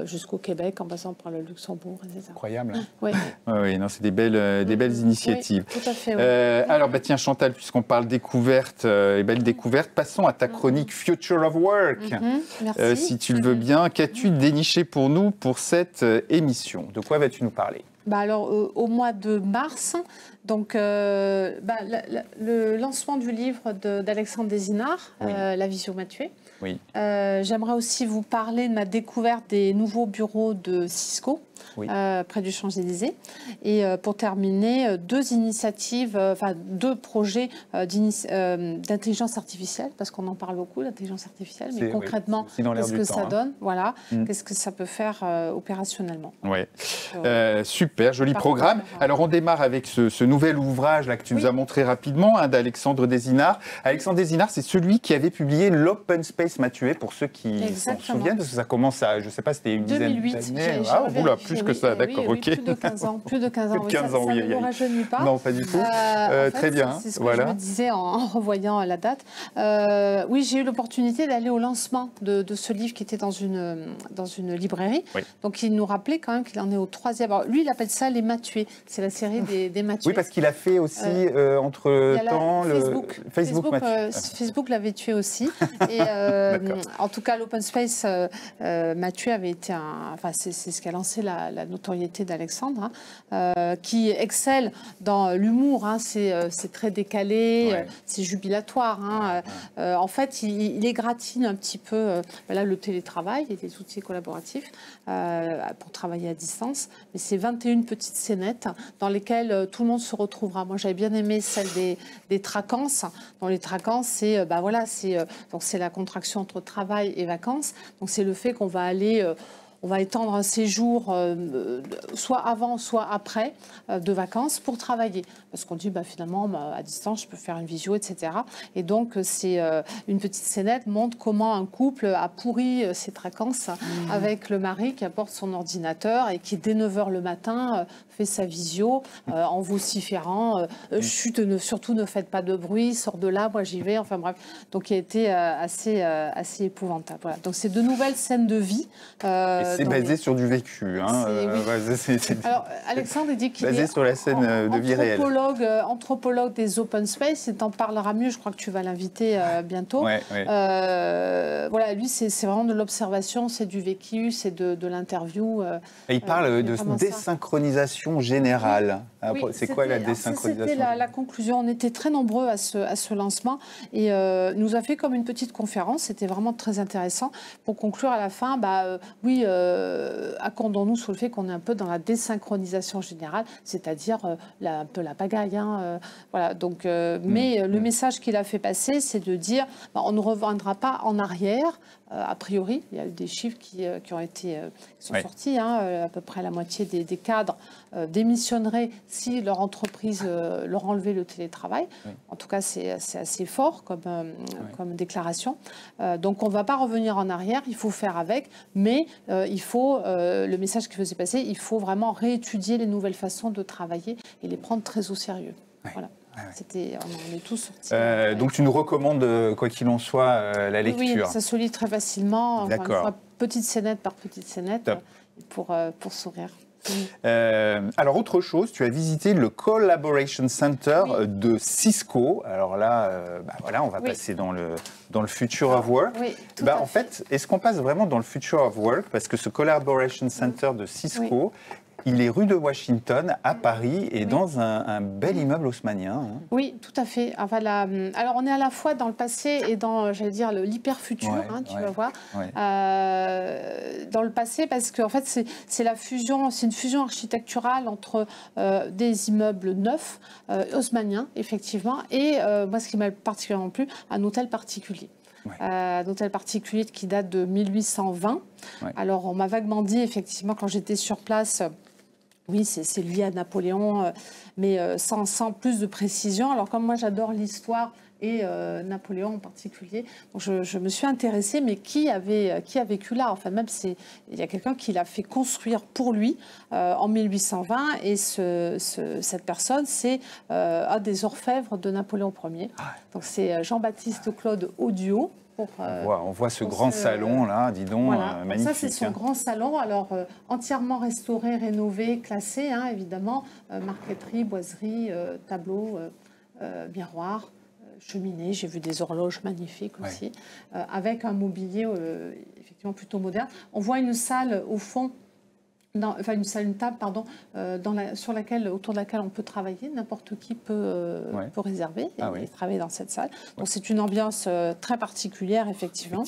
jusqu'au Québec, en passant par le Luxembourg, etc. Incroyable. Oui, c'est des belles initiatives. Oui, tout à fait. Alors, tiens, Chantal, puisqu'on parle découverte et belles découvertes, passons à ta chronique Future of Work. Merci. Si tu le veux bien, qu'as-tu déniché pour nous pour cette émission ? De quoi vas-tu nous parler ? Alors, au mois de mars, donc, le lancement du livre d'Alexandre Désinard, La Vision m'a tué. Oui. J'aimerais aussi vous parler de ma découverte des nouveaux bureaux de Cisco, près du Champs-Élysées. Et pour terminer, deux projets d'intelligence artificielle, parce qu'on en parle beaucoup, l'intelligence artificielle, mais concrètement, qu'est-ce que ça donne, voilà, qu'est-ce que ça peut faire opérationnellement. Super, joli programme. Alors, on démarre avec ce nouvel ouvrage là, que tu nous as montré rapidement, d'Alexandre Désinard. Alexandre Désinard, c'est celui qui avait publié l'Open Space m'a tué, pour ceux qui s'en souviennent, parce que ça commence à, je ne sais pas, c'était une dizaine d'années. Plus que ça, d'accord, ok. Plus de 15 ans. Plus de 15 ans, ça ne vous rajeunit pas. Non, pas du tout. Très bien. C'est ce que je me disais en revoyant la date. Oui, j'ai eu l'opportunité d'aller au lancement de ce livre qui était dans une librairie. Donc, il nous rappelait quand même qu'il en est au 3e. Alors, lui, il appelle ça les m'a tué. C'est la série des m'a tué. Oui, parce qu'il a fait aussi, entre-temps, Facebook l'avait tué aussi. Et en tout cas, l'Open Space m'a tué avait été c'est ce qui a lancé la notoriété d'Alexandre, qui excelle dans l'humour. C'est très décalé, c'est jubilatoire. En fait, il égratigne un petit peu le télétravail et les outils collaboratifs pour travailler à distance. Mais c'est 21 petites scénettes dans lesquelles tout le monde se retrouvera. Moi, j'avais bien aimé celle des tracances. Dans les tracances, c'est la contraction entre travail et vacances. Donc, c'est le fait qu'on va aller... on va étendre un séjour soit avant, soit après de vacances pour travailler. Parce qu'on dit, finalement, à distance, je peux faire une visio, etc. Et donc, c'est une petite scénette montre comment un couple a pourri ses vacances avec le mari qui apporte son ordinateur et qui, dès 9h le matin, fait sa visio en vociférant chut, surtout ne faites pas de bruit, sors de là, moi j'y vais. Enfin bref, donc il a été assez épouvantable. Voilà. Donc, c'est de nouvelles scènes de vie. C'est basé sur du vécu. Alors, Alexandre dit qu'il basé sur la scène de vie réelle. Anthropologue des open space, et t'en parlera mieux, je crois que tu vas l'inviter bientôt. Voilà, lui, c'est vraiment de l'observation, c'est du vécu, c'est de l'interview. Il parle de désynchronisation générale. C'est quoi la désynchronisation? C'était la conclusion. On était très nombreux à ce lancement et nous a fait comme une petite conférence. C'était vraiment très intéressant. Pour conclure à la fin, accordons-nous sur le fait qu'on est un peu dans la désynchronisation générale, c'est-à-dire un peu la pagaille. Voilà, donc, mais le message qu'il a fait passer, c'est de dire on ne reviendra pas en arrière. A priori, il y a eu des chiffres qui sont sortis. À peu près la moitié des cadres démissionneraient si leur entreprise leur enlevait le télétravail. En tout cas, c'est assez fort comme déclaration. Donc, on ne va pas revenir en arrière. Il faut faire avec, mais il faut, le message qu'il faisait passer, il faut vraiment réétudier les nouvelles façons de travailler et les prendre très au sérieux. Voilà. On est tous sortis. Donc tu nous recommandes, quoi qu'il en soit, la lecture. Oui, ça se lit très facilement. D'accord. Petite scénette par petite scénette pour sourire. Alors, autre chose, tu as visité le Collaboration Center de Cisco. Alors là, on va passer dans le Future of Work. En fait, est-ce qu'on passe vraiment dans le Future of Work? Parce que ce Collaboration Center de Cisco, il est rue de Washington, à Paris, et dans un bel immeuble haussmannien. Oui, tout à fait. Enfin, alors, on est à la fois dans le passé et dans, j'allais dire, l'hyper-futur, tu vas voir. Dans le passé, parce qu'en fait, c'est une fusion architecturale entre des immeubles neufs, haussmanniens, effectivement, et moi, ce qui m'a particulièrement plu, un hôtel particulier. Un hôtel particulier qui date de 1820. Alors, on m'a vaguement dit, effectivement, quand j'étais sur place... Oui, c'est lié à Napoléon, mais sans plus de précision. Alors, comme moi, j'adore l'histoire et Napoléon en particulier, donc je me suis intéressée, mais qui a vécu là? Enfin, même il y a quelqu'un qui l'a fait construire pour lui en 1820, et cette personne, c'est un des orfèvres de Napoléon Ier. Donc, c'est Jean-Baptiste Claude Audiot. On voit ce grand salon là, dis donc, magnifique. Ça, c'est son grand salon, alors entièrement restauré, rénové, classé, évidemment, marqueterie, boiserie, tableau, miroir, cheminée. J'ai vu des horloges magnifiques aussi, avec un mobilier effectivement plutôt moderne. On voit une salle au fond une table, pardon, autour de laquelle on peut travailler. N'importe qui peut réserver et travailler dans cette salle. Donc c'est une ambiance très particulière, effectivement.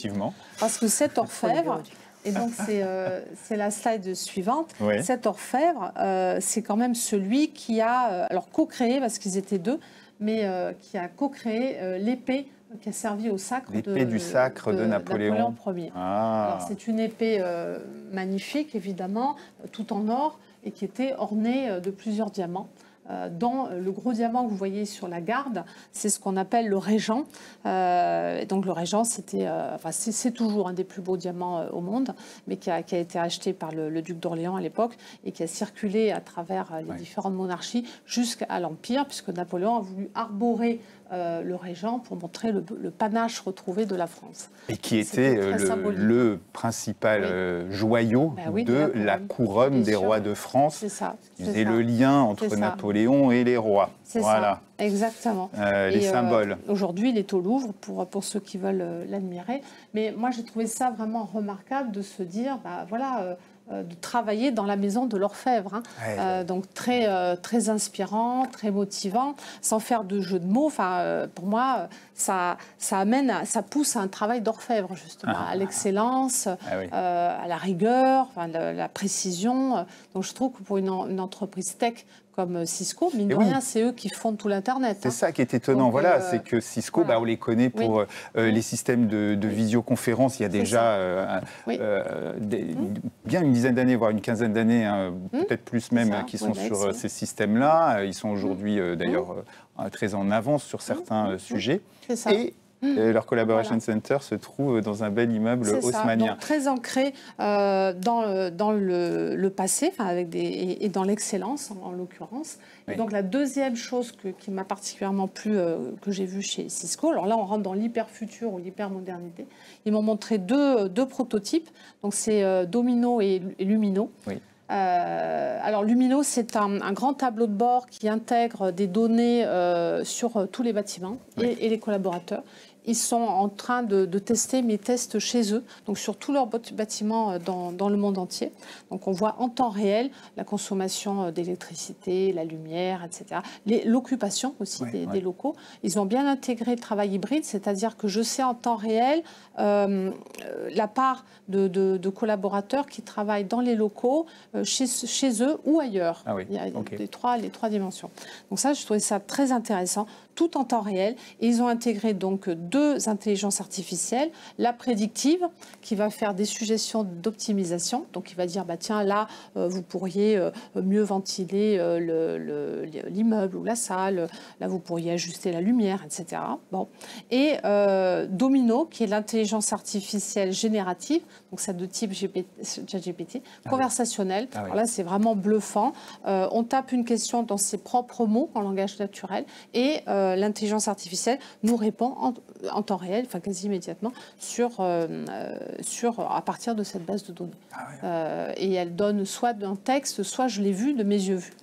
Parce que cet orfèvre, et donc c'est la slide suivante, cet orfèvre, c'est quand même celui qui a, alors co-créé, parce qu'ils étaient deux, mais qui a co-créé l'épée qui a servi au sacre du sacre de Napoléon Ier. Alors c'est une épée magnifique, évidemment, tout en or, et qui était ornée de plusieurs diamants. Dans le gros diamant que vous voyez sur la garde, c'est ce qu'on appelle le régent. Donc le régent, c'est toujours un des plus beaux diamants au monde, mais qui a été acheté par le duc d'Orléans à l'époque et qui a circulé à travers les différentes monarchies jusqu'à l'Empire, puisque Napoléon a voulu arborer le régent pour montrer le panache retrouvé de la France. Et qui était le principal joyau de la couronne des rois de France. C'est ça. Qui faisait le lien entre Napoléon et les rois. C'est ça, exactement. Les symboles. Aujourd'hui, il est au Louvre pour ceux qui veulent l'admirer. Mais moi, j'ai trouvé ça vraiment remarquable de se dire, de travailler dans la maison de l'orfèvre. Donc très inspirant, très motivant, sans faire de jeu de mots. Pour moi, ça pousse à un travail d'orfèvre, justement, à l'excellence, à la rigueur, la précision. Donc je trouve que pour une entreprise tech comme Cisco, mine de rien, c'est eux qui font tout l'Internet. C'est ça qui est étonnant, c'est que Cisco, on les connaît pour les systèmes de visioconférence. Il y a déjà bien une dizaine d'années, voire une quinzaine d'années, peut-être plus même, qui sont sur ces systèmes-là. Ils sont aujourd'hui, d'ailleurs, très en avance sur certains sujets. Et leur Collaboration Center se trouve dans un bel immeuble haussmannien. Donc, très ancré dans le passé, et dans l'excellence en l'occurrence. Et donc la deuxième chose qui m'a particulièrement plu, que j'ai vu chez Cisco, alors là on rentre dans l'hyper-futur ou l'hyper-modernité, ils m'ont montré deux prototypes, donc c'est Domino et Lumino. Alors Lumino, c'est un grand tableau de bord qui intègre des données sur tous les bâtiments et les collaborateurs. Ils sont en train de tester, mais ils testent chez eux, donc sur tous leurs bâtiments dans le monde entier. Donc on voit en temps réel la consommation d'électricité, la lumière, etc. L'occupation aussi des locaux. Ils ont bien intégré le travail hybride, c'est-à-dire que je sais en temps réel la part de collaborateurs qui travaillent dans les locaux, chez eux ou ailleurs. Il y a les trois dimensions. Donc ça, je trouvais ça très intéressant, tout en temps réel. Et ils ont intégré donc deux intelligences artificielles, la prédictive, qui va faire des suggestions d'optimisation. Donc il va dire, tiens, là, vous pourriez mieux ventiler l'immeuble ou la salle, là, vous pourriez ajuster la lumière, etc. Et Domino, qui est l'intelligence artificielle générative, donc c'est de type ChatGPT, conversationnelle. Alors là, c'est vraiment bluffant. On tape une question dans ses propres mots, en langage naturel, et l'intelligence artificielle nous répond en temps réel, quasi immédiatement, à partir de cette base de données. Et elle donne soit un texte, soit, je l'ai vu de mes yeux vus,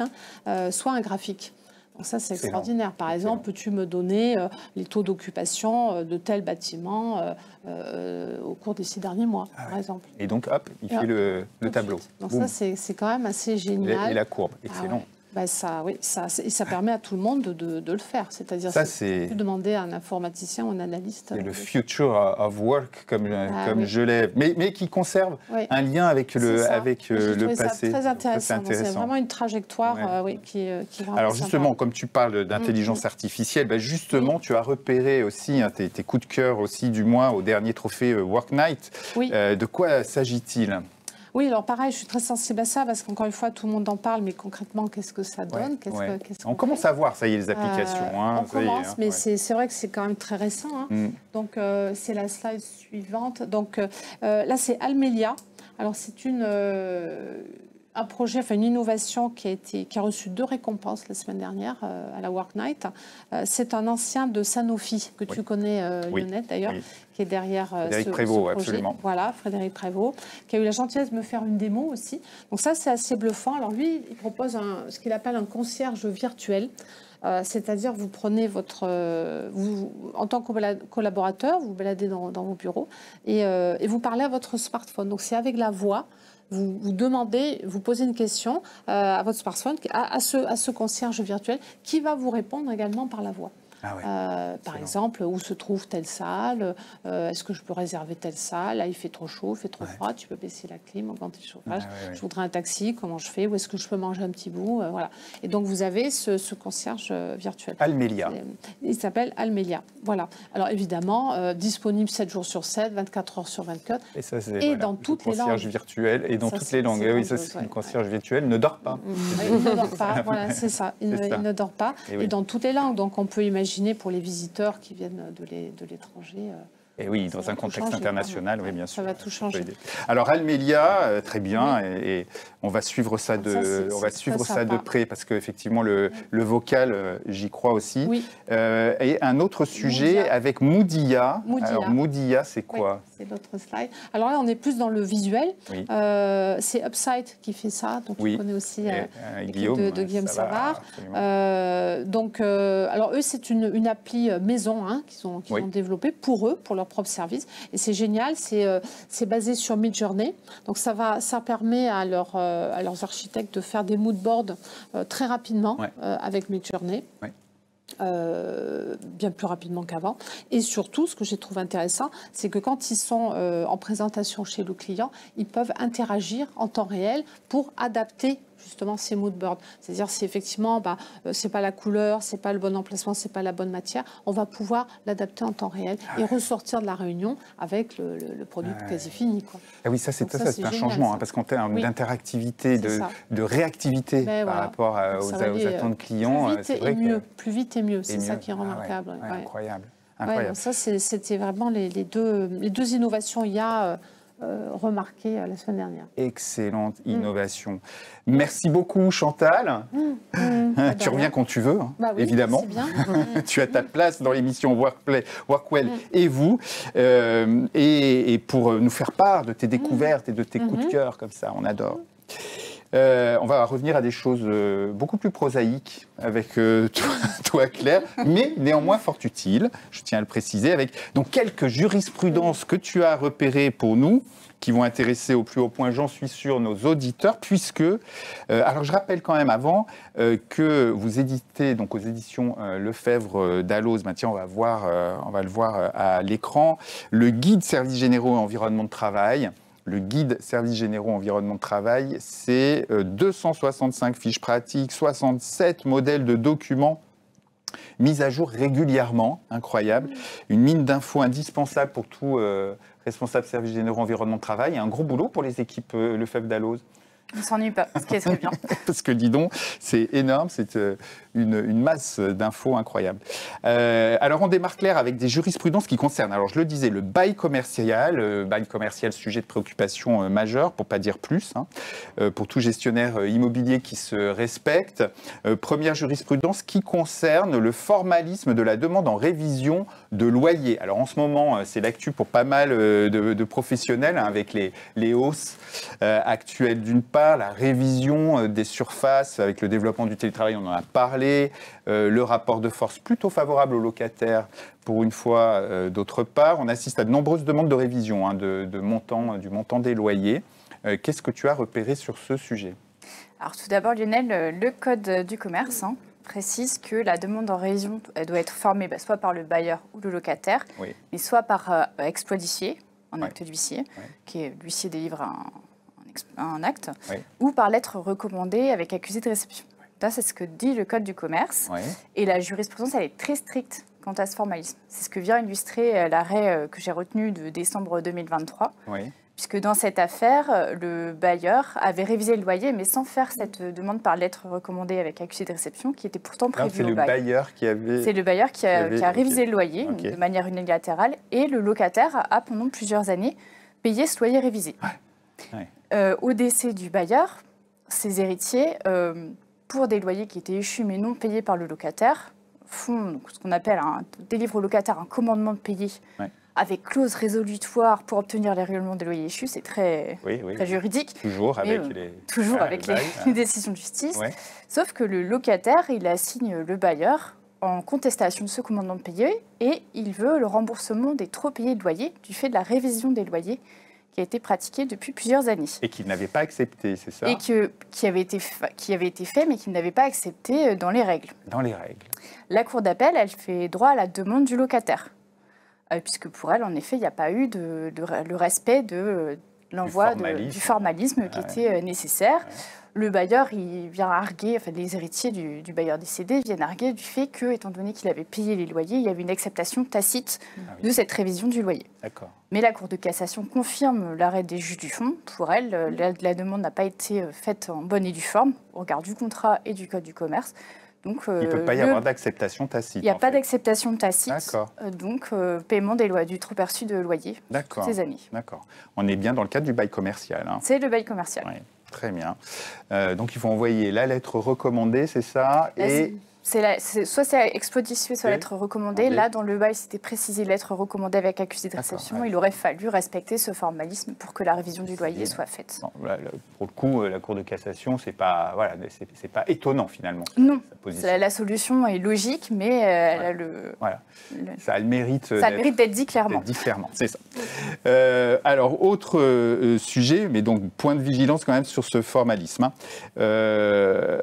soit un graphique. Donc ça, c'est extraordinaire. Par exemple, peux-tu me donner les taux d'occupation de tel bâtiment au cours des 6 derniers mois, par exemple. Et donc, hop, il fait le tableau. Donc ça, c'est quand même assez génial. Et la courbe, excellent. Ça permet à tout le monde de le faire. C'est-à-dire c'est demander à un informaticien ou un analyste. C'est le future of work, comme je l'ai, mais qui conserve un lien avec le passé. C'est très intéressant. C'est vraiment une trajectoire qui est vraiment Alors justement, sympa. Comme tu parles d'intelligence artificielle, justement, tu as repéré aussi tes coups de cœur aussi du mois au dernier trophée Work Night. De quoi s'agit-il ? Oui, alors pareil, je suis très sensible à ça parce qu'encore une fois, tout le monde en parle, mais concrètement, qu'est-ce que ça donne ? On commence à voir, ça y est, les applications. On commence, mais c'est vrai que c'est quand même très récent. Donc, c'est la slide suivante. Donc, là, c'est Almelia. Alors, c'est un projet, une innovation qui a reçu 2 récompenses la semaine dernière à la Work Night. C'est un ancien de Sanofi, que tu connais, Lionel, d'ailleurs, qui est derrière Frédéric Prévost, projet. Absolument. Voilà, Frédéric Prévost, qui a eu la gentillesse de me faire une démo aussi. Donc ça, c'est assez bluffant. Alors lui, il propose ce qu'il appelle un concierge virtuel. C'est-à-dire, vous prenez en tant que collaborateur, vous vous baladez dans vos bureaux et vous parlez à votre smartphone. Donc c'est avec la voix. vous demandez, vous posez une question à votre smartphone, à ce concierge virtuel, qui va vous répondre également par la voix. Par exemple, où se trouve telle salle, est-ce que je peux réserver telle salle, là il fait trop chaud, il fait trop froid, tu peux baisser la clim, augmenter le chauffage, je voudrais un taxi, comment je fais, où est-ce que je peux manger un petit bout, voilà. Et donc vous avez ce concierge virtuel. Almelia. Il s'appelle Almelia, voilà. Alors évidemment, disponible 7 jours sur 7, 24 heures sur 24, et, ça, dans toutes les langues. Concierge virtuel et dans toutes les langues. Oui, ça c'est une concierge virtuelle, ne dort pas. Il ne dort pas, voilà, c'est ça, il ne dort pas, et dans toutes les langues, donc on peut imaginer pour les visiteurs qui viennent de l'étranger. Et oui, dans un contexte international, oui, bien sûr. Ça va tout changer. Alors Almelia, très bien, et on va suivre ça de près, parce qu'effectivement, le vocal, j'y crois aussi. Oui. Et un autre sujet avec Moodia. Alors Moodia, c'est quoi? C'est l'autre slide. Alors là, on est plus dans le visuel. Oui. C'est Upside qui fait ça, donc on connaît aussi Guillaume, de Guillaume Savard. Alors eux, c'est une appli maison qu'ils ont développée pour eux, pour leur propre service. Et c'est génial, c'est basé sur Midjourney. Donc ça permet à leurs architectes de faire des mood boards très rapidement avec Midjourney. Ouais. Bien plus rapidement qu'avant. Et surtout, ce que j'ai trouvé intéressant, c'est que quand ils sont en présentation chez le client, ils peuvent interagir en temps réel pour adapter justement ces mood boards. C'est-à-dire si effectivement, c'est pas la couleur, c'est pas le bon emplacement, c'est pas la bonne matière, on va pouvoir l'adapter en temps réel et ressortir de la réunion avec le produit quasi fini, quoi. Ah oui, ça c'est un changement, parce qu'en termes d'interactivité, de réactivité par rapport aux attentes clients, c'est vrai que plus vite et mieux, c'est ça qui est remarquable. Incroyable. Donc ça, c'était vraiment les deux innovations IA remarquées la semaine dernière. Excellente innovation. Merci beaucoup, Chantal. Tu reviens quand tu veux, évidemment. Bien. Tu as ta place dans l'émission Workwell et vous. Et pour nous faire part de tes découvertes et de tes coups de cœur, comme ça, on adore. On va revenir à des choses beaucoup plus prosaïques avec toi, Claire, mais néanmoins fort utiles, je tiens à le préciser, avec donc quelques jurisprudences que tu as repérées pour nous, qui vont intéresser au plus haut point, j'en suis sûr, nos auditeurs, puisque, alors je rappelle quand même avant que vous éditez donc aux éditions Lefebvre d'Alloz, tiens, on va le voir à l'écran, le guide services généraux et environnement de travail. Le guide services généraux environnement de travail, c'est 265 fiches pratiques, 67 modèles de documents mis à jour régulièrement, incroyable. Une mine d'infos indispensable pour tout responsable services généraux environnement de travail. Et un gros boulot pour les équipes Lefebvre d'Alloz. On ne s'ennuie pas, ce qui est très bien. Parce que dis donc, c'est énorme, c'est une masse d'infos incroyable. Alors on démarre, Claire, avec des jurisprudences qui concernent, alors je le disais, le bail commercial, sujet de préoccupation majeure, pour ne pas dire plus, pour tout gestionnaire immobilier qui se respecte. Première jurisprudence qui concerne le formalisme de la demande en révision de loyer. Alors en ce moment, c'est l'actu pour pas mal de professionnels, avec les hausses actuelles d'une part, la révision des surfaces avec le développement du télétravail, on en a parlé, le rapport de force plutôt favorable aux locataires pour une fois d'autre part. On assiste à de nombreuses demandes de révision du montant des loyers. Qu'est-ce que tu as repéré sur ce sujet? Alors tout d'abord, Lionel, le Code du commerce précise que la demande en révision doit être formée soit par le bailleur ou le locataire, mais soit par exploit d'huissier, en acte d'huissier, qui est l'huissier délivre un acte, ou par lettre recommandée avec accusé de réception. Ça, c'est ce que dit le Code du commerce. Et la jurisprudence, elle est très stricte quant à ce formalisme. C'est ce que vient illustrer l'arrêt que j'ai retenu de décembre 2023. Puisque dans cette affaire, le bailleur avait révisé le loyer, mais sans faire cette demande par lettre recommandée avec accusé de réception, qui était pourtant prévue au bail. C'est le bailleur qui a révisé le loyer de manière unilatérale, et le locataire a, pendant plusieurs années, payé ce loyer révisé. Au décès du bailleur, ses héritiers, pour des loyers qui étaient échus mais non payés par le locataire, font ce qu'on appelle délivrent au locataire un commandement de payer avec clause résolutoire pour obtenir les règlements des loyers échus. C'est très juridique. Toujours avec les décisions de justice. Sauf que le locataire, il assigne le bailleur en contestation de ce commandement de payer et il veut le remboursement des trop payés de loyers du fait de la révision des loyers qui a été pratiqué depuis plusieurs années. Et qu'il n'avait pas accepté, c'est ça? Et qui avait été fait, mais qu'il n'avait pas accepté dans les règles. Dans les règles. La Cour d'appel, elle fait droit à la demande du locataire. Puisque pour elle, en effet, il n'y a pas eu le respect de l'envoi du formalisme qui était nécessaire. Ouais. Le bailleur, il vient arguer, enfin les héritiers du bailleur décédé viennent arguer du fait que, étant donné qu'il avait payé les loyers, il y avait une acceptation tacite de cette révision du loyer. Mais la Cour de cassation confirme l'arrêt des juges du fond. Pour elle, la demande n'a pas été faite en bonne et due forme, au regard du contrat et du code du commerce. Donc, il ne peut pas y avoir d'acceptation tacite. Il n'y a pas d'acceptation tacite. Donc, paiement du trop perçu de loyer toutes ces années. D'accord. On est bien dans le cadre du bail commercial. Hein. C'est le bail commercial. Oui, très bien. Donc, il faut envoyer la lettre recommandée, c'est ça? Soit c'est expédié, soit lettre recommandée. Là, dans le bail, c'était précisé lettre recommandée avec accusé de réception. Il aurait fallu respecter ce formalisme pour que la révision du loyer soit faite. Non, pour le coup, la Cour de cassation, c'est pas étonnant finalement. Non, la solution est logique, mais elle a ça a le mérite. D'être dit clairement. C'est ça. Alors, autre sujet, mais donc point de vigilance quand même sur ce formalisme. Hein.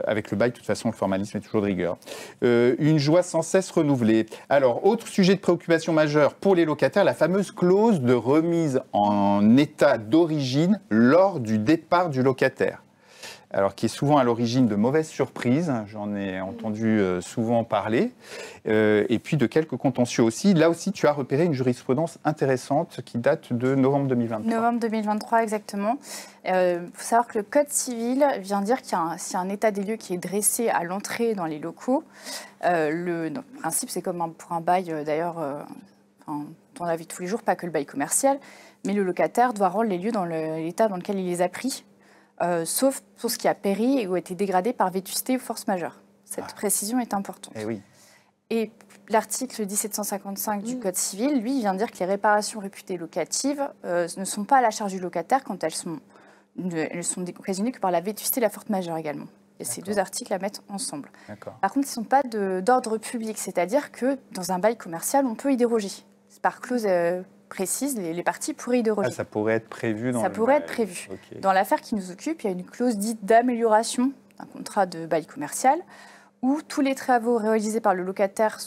Avec le bail, de toute façon, le formalisme est toujours de rigueur. Une joie sans cesse renouvelée. Alors, autre sujet de préoccupation majeure pour les locataires, la fameuse clause de remise en état d'origine lors du départ du locataire. Alors, qui est souvent à l'origine de mauvaises surprises, j'en ai entendu souvent parler, et puis de quelques contentieux aussi. Là aussi, tu as repéré une jurisprudence intéressante qui date de novembre 2023. Novembre 2023, exactement. Il faut savoir que le Code civil vient dire qu'il y a un état des lieux qui est dressé à l'entrée dans les locaux. Le principe, c'est comme pour un bail, d'ailleurs, dans la vie de tous les jours, pas que le bail commercial, mais le locataire doit rendre les lieux dans l'état dans lequel il les a pris. Sauf pour ce qui a péri ou a été dégradé par vétusté ou force majeure. Cette précision est importante. Et l'article 1755 du Code civil, lui, vient dire que les réparations réputées locatives ne sont pas à la charge du locataire quand elles sont occasionnées que par la vétusté et la force majeure également. Et ces deux articles à mettre ensemble. Par contre, ils ne sont pas d'ordre public, c'est-à-dire que dans un bail commercial, on peut y déroger. C'est par clause précise, les parties pourraient y déroger. Ça pourrait être prévu dans Dans l'affaire qui nous occupe, il y a une clause dite d'amélioration d'un contrat de bail commercial où tous les travaux réalisés par le locataire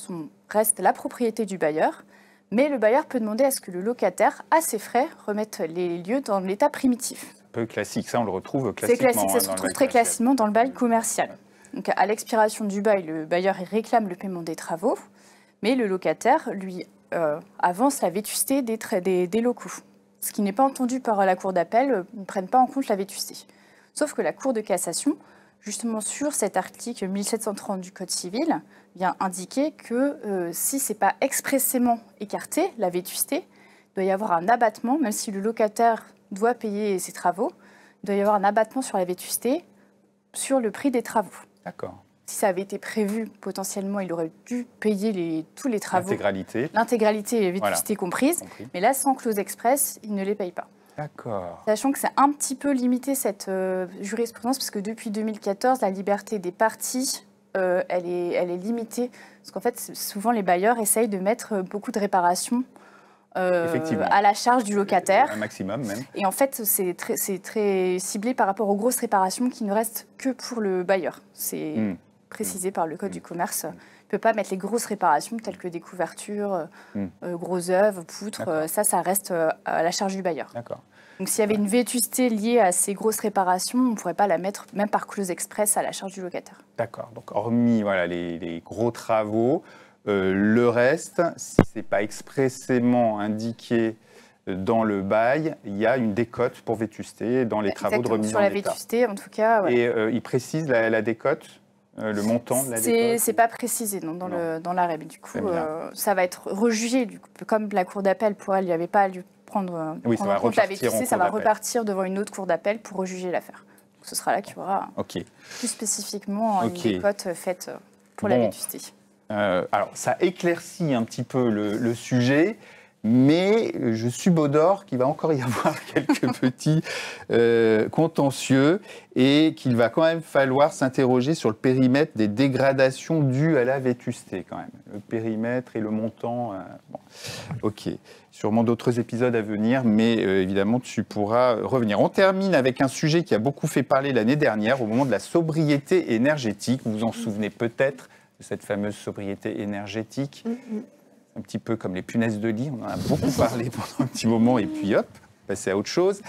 restent la propriété du bailleur, mais le bailleur peut demander à ce que le locataire, à ses frais, remette les lieux dans l'état primitif. C'est un peu classique, ça on le retrouve classiquement. C'est classique, ça se retrouve très classiquement dans le bail commercial. Donc, à l'expiration du bail, le bailleur réclame le paiement des travaux, mais le locataire, lui, avance la vétusté des locaux. Ce qui n'est pas entendu par la Cour d'appel, ne prennent pas en compte la vétusté. Sauf que la Cour de cassation, justement sur cet article 1730 du Code civil, vient indiquer que si ce n'est pas expressément écarté, la vétusté, il doit y avoir un abattement, même si le locataire doit payer ses travaux, il doit y avoir un abattement sur la vétusté, sur le prix des travaux. D'accord. Si ça avait été prévu, potentiellement, il aurait dû payer tous les travaux. L'intégralité et vétusté comprises. Mais là, sans clause express, il ne les paye pas. D'accord. Sachant que c'est un petit peu limité, cette jurisprudence, parce que depuis 2014, la liberté des parties, elle est limitée. Parce qu'en fait, souvent, les bailleurs essayent de mettre beaucoup de réparations à la charge du locataire. Un maximum même. Et en fait, c'est très ciblé par rapport aux grosses réparations qui ne restent que pour le bailleur. C'est précisé par le Code du commerce. Il ne peut pas mettre les grosses réparations telles que des couvertures, gros œuvres, poutres. Ça reste à la charge du bailleur. D'accord. Donc s'il y avait une vétusté liée à ces grosses réparations, on ne pourrait pas la mettre, même par clause express, à la charge du locataire. D'accord. Donc hormis les gros travaux, le reste, si ce n'est pas expressément indiqué dans le bail, il y a une décote pour vétusté dans les travaux de remise en état. Sur la vétusté, en tout cas. Ouais. Et il précise la décote, le montant de la décote. C'est pas précisé dans l'arrêt, mais du coup, ça va être rejugé. Comme la cour d'appel, pour elle, il n'y avait pas à lui prendre en compte la vétusté, ça va repartir devant une autre cour d'appel pour rejuger l'affaire. Ce sera là qu'il y aura plus spécifiquement une décote faite pour la vétusté. Alors, ça éclaircit un petit peu le sujet. mais je subodore qu'il va encore y avoir quelques petits contentieux et qu'il va quand même falloir s'interroger sur le périmètre des dégradations dues à la vétusté quand même. Le périmètre et le montant, bon, ok. Sûrement d'autres épisodes à venir, mais évidemment, tu pourras revenir. On termine avec un sujet qui a beaucoup fait parler l'année dernière, au moment de la sobriété énergétique. Vous vous en souvenez peut-être de cette fameuse sobriété énergétique. Un petit peu comme les punaises de lit, on en a beaucoup parlé pendant un petit moment, et puis hop, passer à autre chose.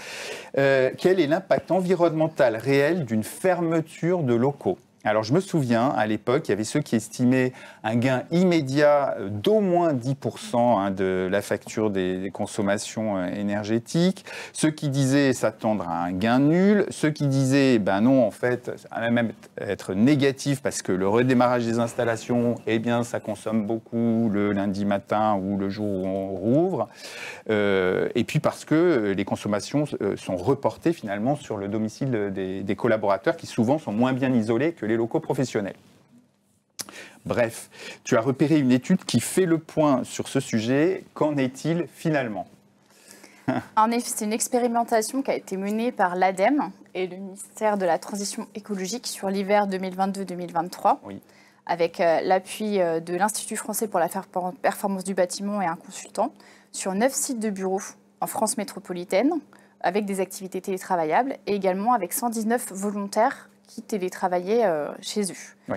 Quel est l'impact environnemental réel d'une fermeture de locaux ? Alors, je me souviens, à l'époque, il y avait ceux qui estimaient un gain immédiat d'au moins 10% de la facture des consommations énergétiques. Ceux qui disaient s'attendre à un gain nul. Ceux qui disaient, ben non, en fait, ça allait même être négatif parce que le redémarrage des installations, eh bien, ça consomme beaucoup le lundi matin ou le jour où on rouvre. Et puis parce que les consommations sont reportées finalement sur le domicile des collaborateurs qui souvent sont moins bien isolés que les locaux professionnels. Bref, tu as repéré une étude qui fait le point sur ce sujet. Qu'en est-il finalement ? En effet, c'est une expérimentation qui a été menée par l'ADEME et le ministère de la Transition écologique sur l'hiver 2022-2023, oui, avec l'appui de l'Institut français pour la performance du bâtiment et un consultant, sur 9 sites de bureaux en France métropolitaine, avec des activités télétravaillables, et également avec 119 volontaires qui télétravaillaient chez eux. Oui.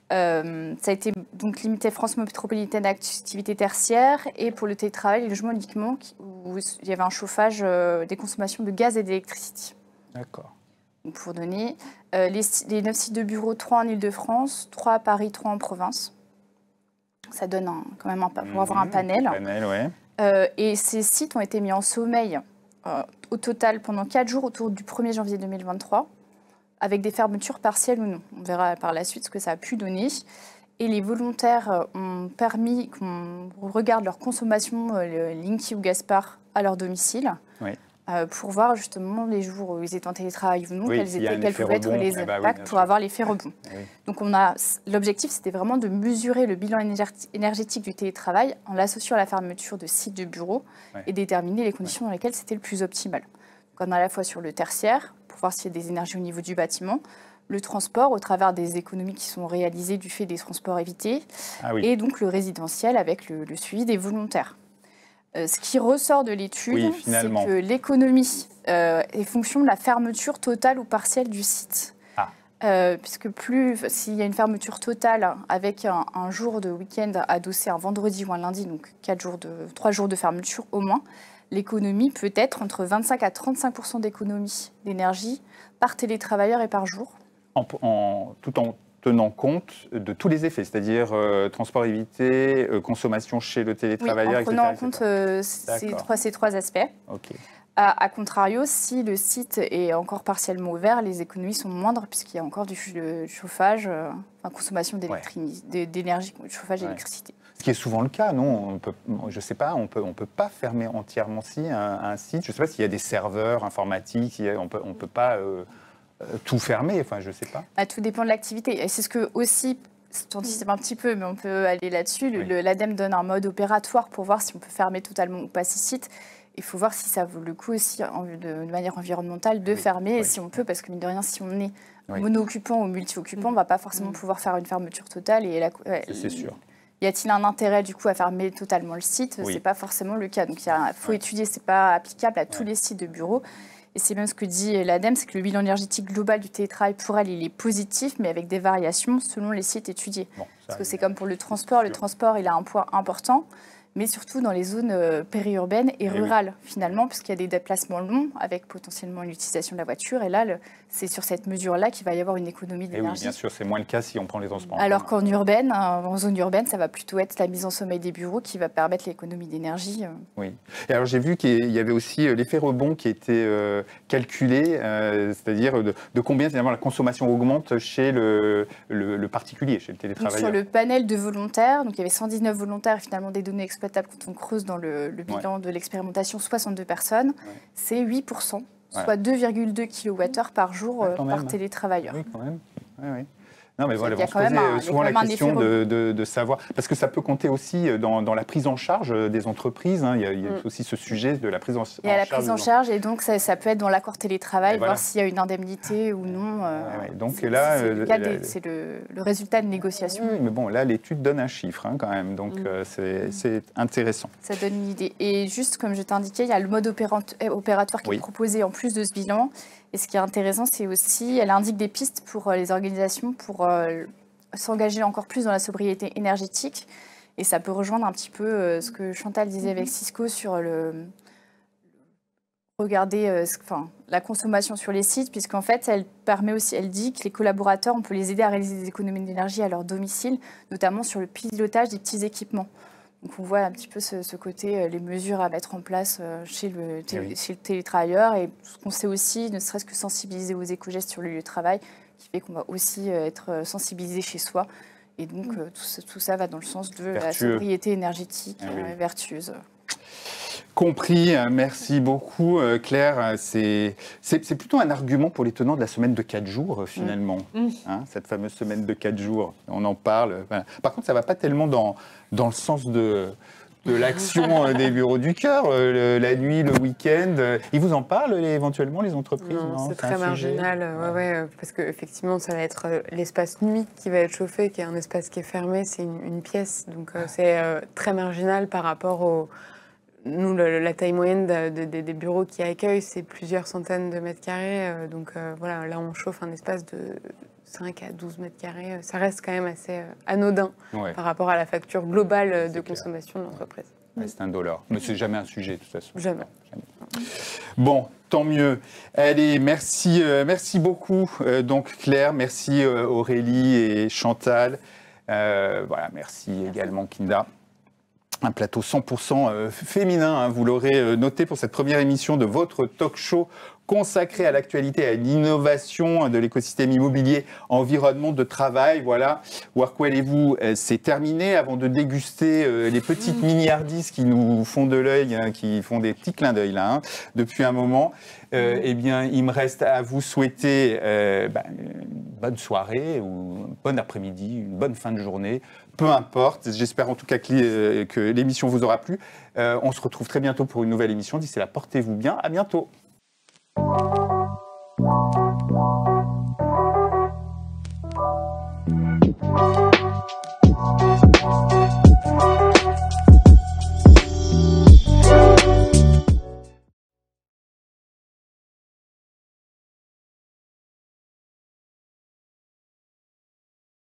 Ça a été donc limité France métropolitaine à activités tertiaires et pour le télétravail, les logements uniquement où il y avait un chauffage des consommations de gaz et d'électricité. D'accord. Donc pour donner les 9 sites de bureaux, 3 en Ile-de-France, 3 à Paris, 3 en province. Ça donne quand même pour avoir un panel. Ouais. Et ces sites ont été mis en sommeil au total pendant 4 jours autour du 1er janvier 2023. Avec des fermetures partielles ou non. On verra par la suite ce que ça a pu donner. Et les volontaires ont permis qu'on regarde leur consommation, Linky ou Gaspard, à leur domicile, oui, pour voir justement les jours où ils étaient en télétravail ou non, oui, quels pouvaient être les impacts pour avoir l'effet rebond. Oui. Donc l'objectif, c'était vraiment de mesurer le bilan énergétique du télétravail en l'associant à la fermeture de sites de bureaux, oui, et déterminer les conditions dans lesquelles c'était le plus optimal. Donc on a à la fois sur le tertiaire, pour voir s'il y a des énergies au niveau du bâtiment, le transport au travers des économies qui sont réalisées du fait des transports évités, oui, et donc le résidentiel avec le suivi des volontaires. Ce qui ressort de l'étude, oui, c'est que l'économie est fonction de la fermeture totale ou partielle du site. Puisque s'il y a une fermeture totale avec un jour de week-end adossé un vendredi ou un lundi, donc 3 jours de fermeture au moins, l'économie peut être entre 25 à 35% d'économie d'énergie par télétravailleur et par jour. Tout en tenant compte de tous les effets, c'est-à-dire transport évité, consommation chez le télétravailleur, etc. En prenant en compte ces trois aspects. Okay. A contrario, si le site est encore partiellement ouvert, les économies sont moindres puisqu'il y a encore du chauffage, consommation d'énergie, chauffage et d'électricité. Ce qui est souvent le cas, non ? Je ne sais pas, on peut pas fermer entièrement un site. Je ne sais pas s'il y a des serveurs informatiques, on peut pas tout fermer, enfin je ne sais pas. Tout dépend de l'activité. Et c'est ce que aussi, j'anticipe un petit peu, mais on peut aller là-dessus, oui, l'ADEME donne un mode opératoire pour voir si on peut fermer totalement ou pas ces sites. Il faut voir si ça vaut le coup aussi, de manière environnementale, de fermer, et si on peut, parce que mine de rien, si on est mono-occupant ou multi-occupant, on ne va pas forcément pouvoir faire une fermeture totale. C'est sûr. Y a-t-il un intérêt du coup à fermer totalement le site ? C'est pas forcément le cas. Donc il faut étudier, c'est pas applicable à tous les sites de bureaux. Et c'est même ce que dit l'ADEME, c'est que le bilan énergétique global du télétravail pour elle, il est positif, mais avec des variations selon les sites étudiés. Parce que c'est comme pour le transport. Le transport, il a un poids important, mais surtout dans les zones périurbaines et rurales, finalement, puisqu'il y a des déplacements longs avec potentiellement l'utilisation de la voiture. Et là, c'est sur cette mesure-là qu'il va y avoir une économie d'énergie. Oui, bien sûr, c'est moins le cas si on prend les transports. Alors qu'en zone urbaine, ça va plutôt être la mise en sommeil des bureaux qui va permettre l'économie d'énergie. Oui. Et alors, j'ai vu qu'il y avait aussi l'effet rebond qui était calculé, c'est-à-dire de combien finalement la consommation augmente chez le particulier, chez le télétravailleur. Donc, sur le panel de volontaires, donc il y avait 119 volontaires et finalement des données exploitable quand on creuse dans le bilan de l'expérimentation, 62 personnes, c'est 8%, soit 2,2 kWh par jour par télétravailleur. Oui, quand même. Oui. Non, mais voilà, on se posait souvent la question de savoir, parce que ça peut compter aussi dans la prise en charge des entreprises. Hein. Il y a aussi ce sujet de la prise en charge. Il y a la prise en charge, et donc ça peut être dans l'accord télétravail, voir s'il y a une indépendité ou non. Donc là, c'est le résultat de négociation. Oui, mais bon, là, l'étude donne un chiffre quand même, donc c'est intéressant. Ça donne une idée. Et juste comme je t'indiquais, il y a le mode opératoire qui est proposé en plus de ce bilan. Et ce qui est intéressant, c'est aussi, elle indique des pistes pour les organisations pour s'engager encore plus dans la sobriété énergétique. Et ça peut rejoindre un petit peu ce que Chantal disait avec Cisco sur regarder la consommation sur les sites, puisqu'en fait, elle permet aussi, elle dit que les collaborateurs, on peut les aider à réaliser des économies d'énergie à leur domicile, notamment sur le pilotage des petits équipements. Donc on voit un petit peu ce côté, les mesures à mettre en place chez le télétravailleur, et ce qu'on sait aussi, ne serait-ce que sensibiliser aux éco-gestes sur le lieu de travail, qui fait qu'on va aussi être sensibilisé chez soi. Et donc tout ça va dans le sens de la sobriété énergétique vertueuse. Compris, merci beaucoup Claire. C'est plutôt un argument pour les tenants de la semaine de 4 jours finalement, hein, cette fameuse semaine de 4 jours. On en parle. Voilà. Par contre, ça ne va pas tellement dans le sens de l'action des bureaux du cœur, la nuit, le week-end. Ils vous en parlent éventuellement, les entreprises? Non, c'est très marginal, parce qu'effectivement, ça va être l'espace nuit qui va être chauffé, qui est un espace qui est fermé, c'est une pièce. Donc c'est très marginal par rapport au... Nous, la taille moyenne des bureaux qui accueillent, c'est plusieurs centaines de mètres carrés. Donc voilà, là, on chauffe un espace de 5 à 12 mètres carrés. Ça reste quand même assez anodin par rapport à la facture globale de consommation de l'entreprise. Ouais, c'est indolore. Mais c'est jamais un sujet, de toute façon. Jamais. Bon, tant mieux. Allez, merci beaucoup, donc Claire. Merci Aurélie et Chantal. Voilà, merci également Kinda. Un plateau 100% féminin, hein, vous l'aurez noté pour cette première émission de votre talk show consacré à l'actualité et à l'innovation de l'écosystème immobilier, environnement de travail. Voilà, Workwell et vous, c'est terminé. Avant de déguster les petites mini-hardies qui nous font de l'œil, hein, qui font des petits clins d'œil là, hein, depuis un moment, eh bien, il me reste à vous souhaiter une bonne soirée ou un bon après-midi, une bonne fin de journée. Peu importe, j'espère en tout cas que l'émission vous aura plu. On se retrouve très bientôt pour une nouvelle émission. D'ici là, portez-vous bien. À bientôt.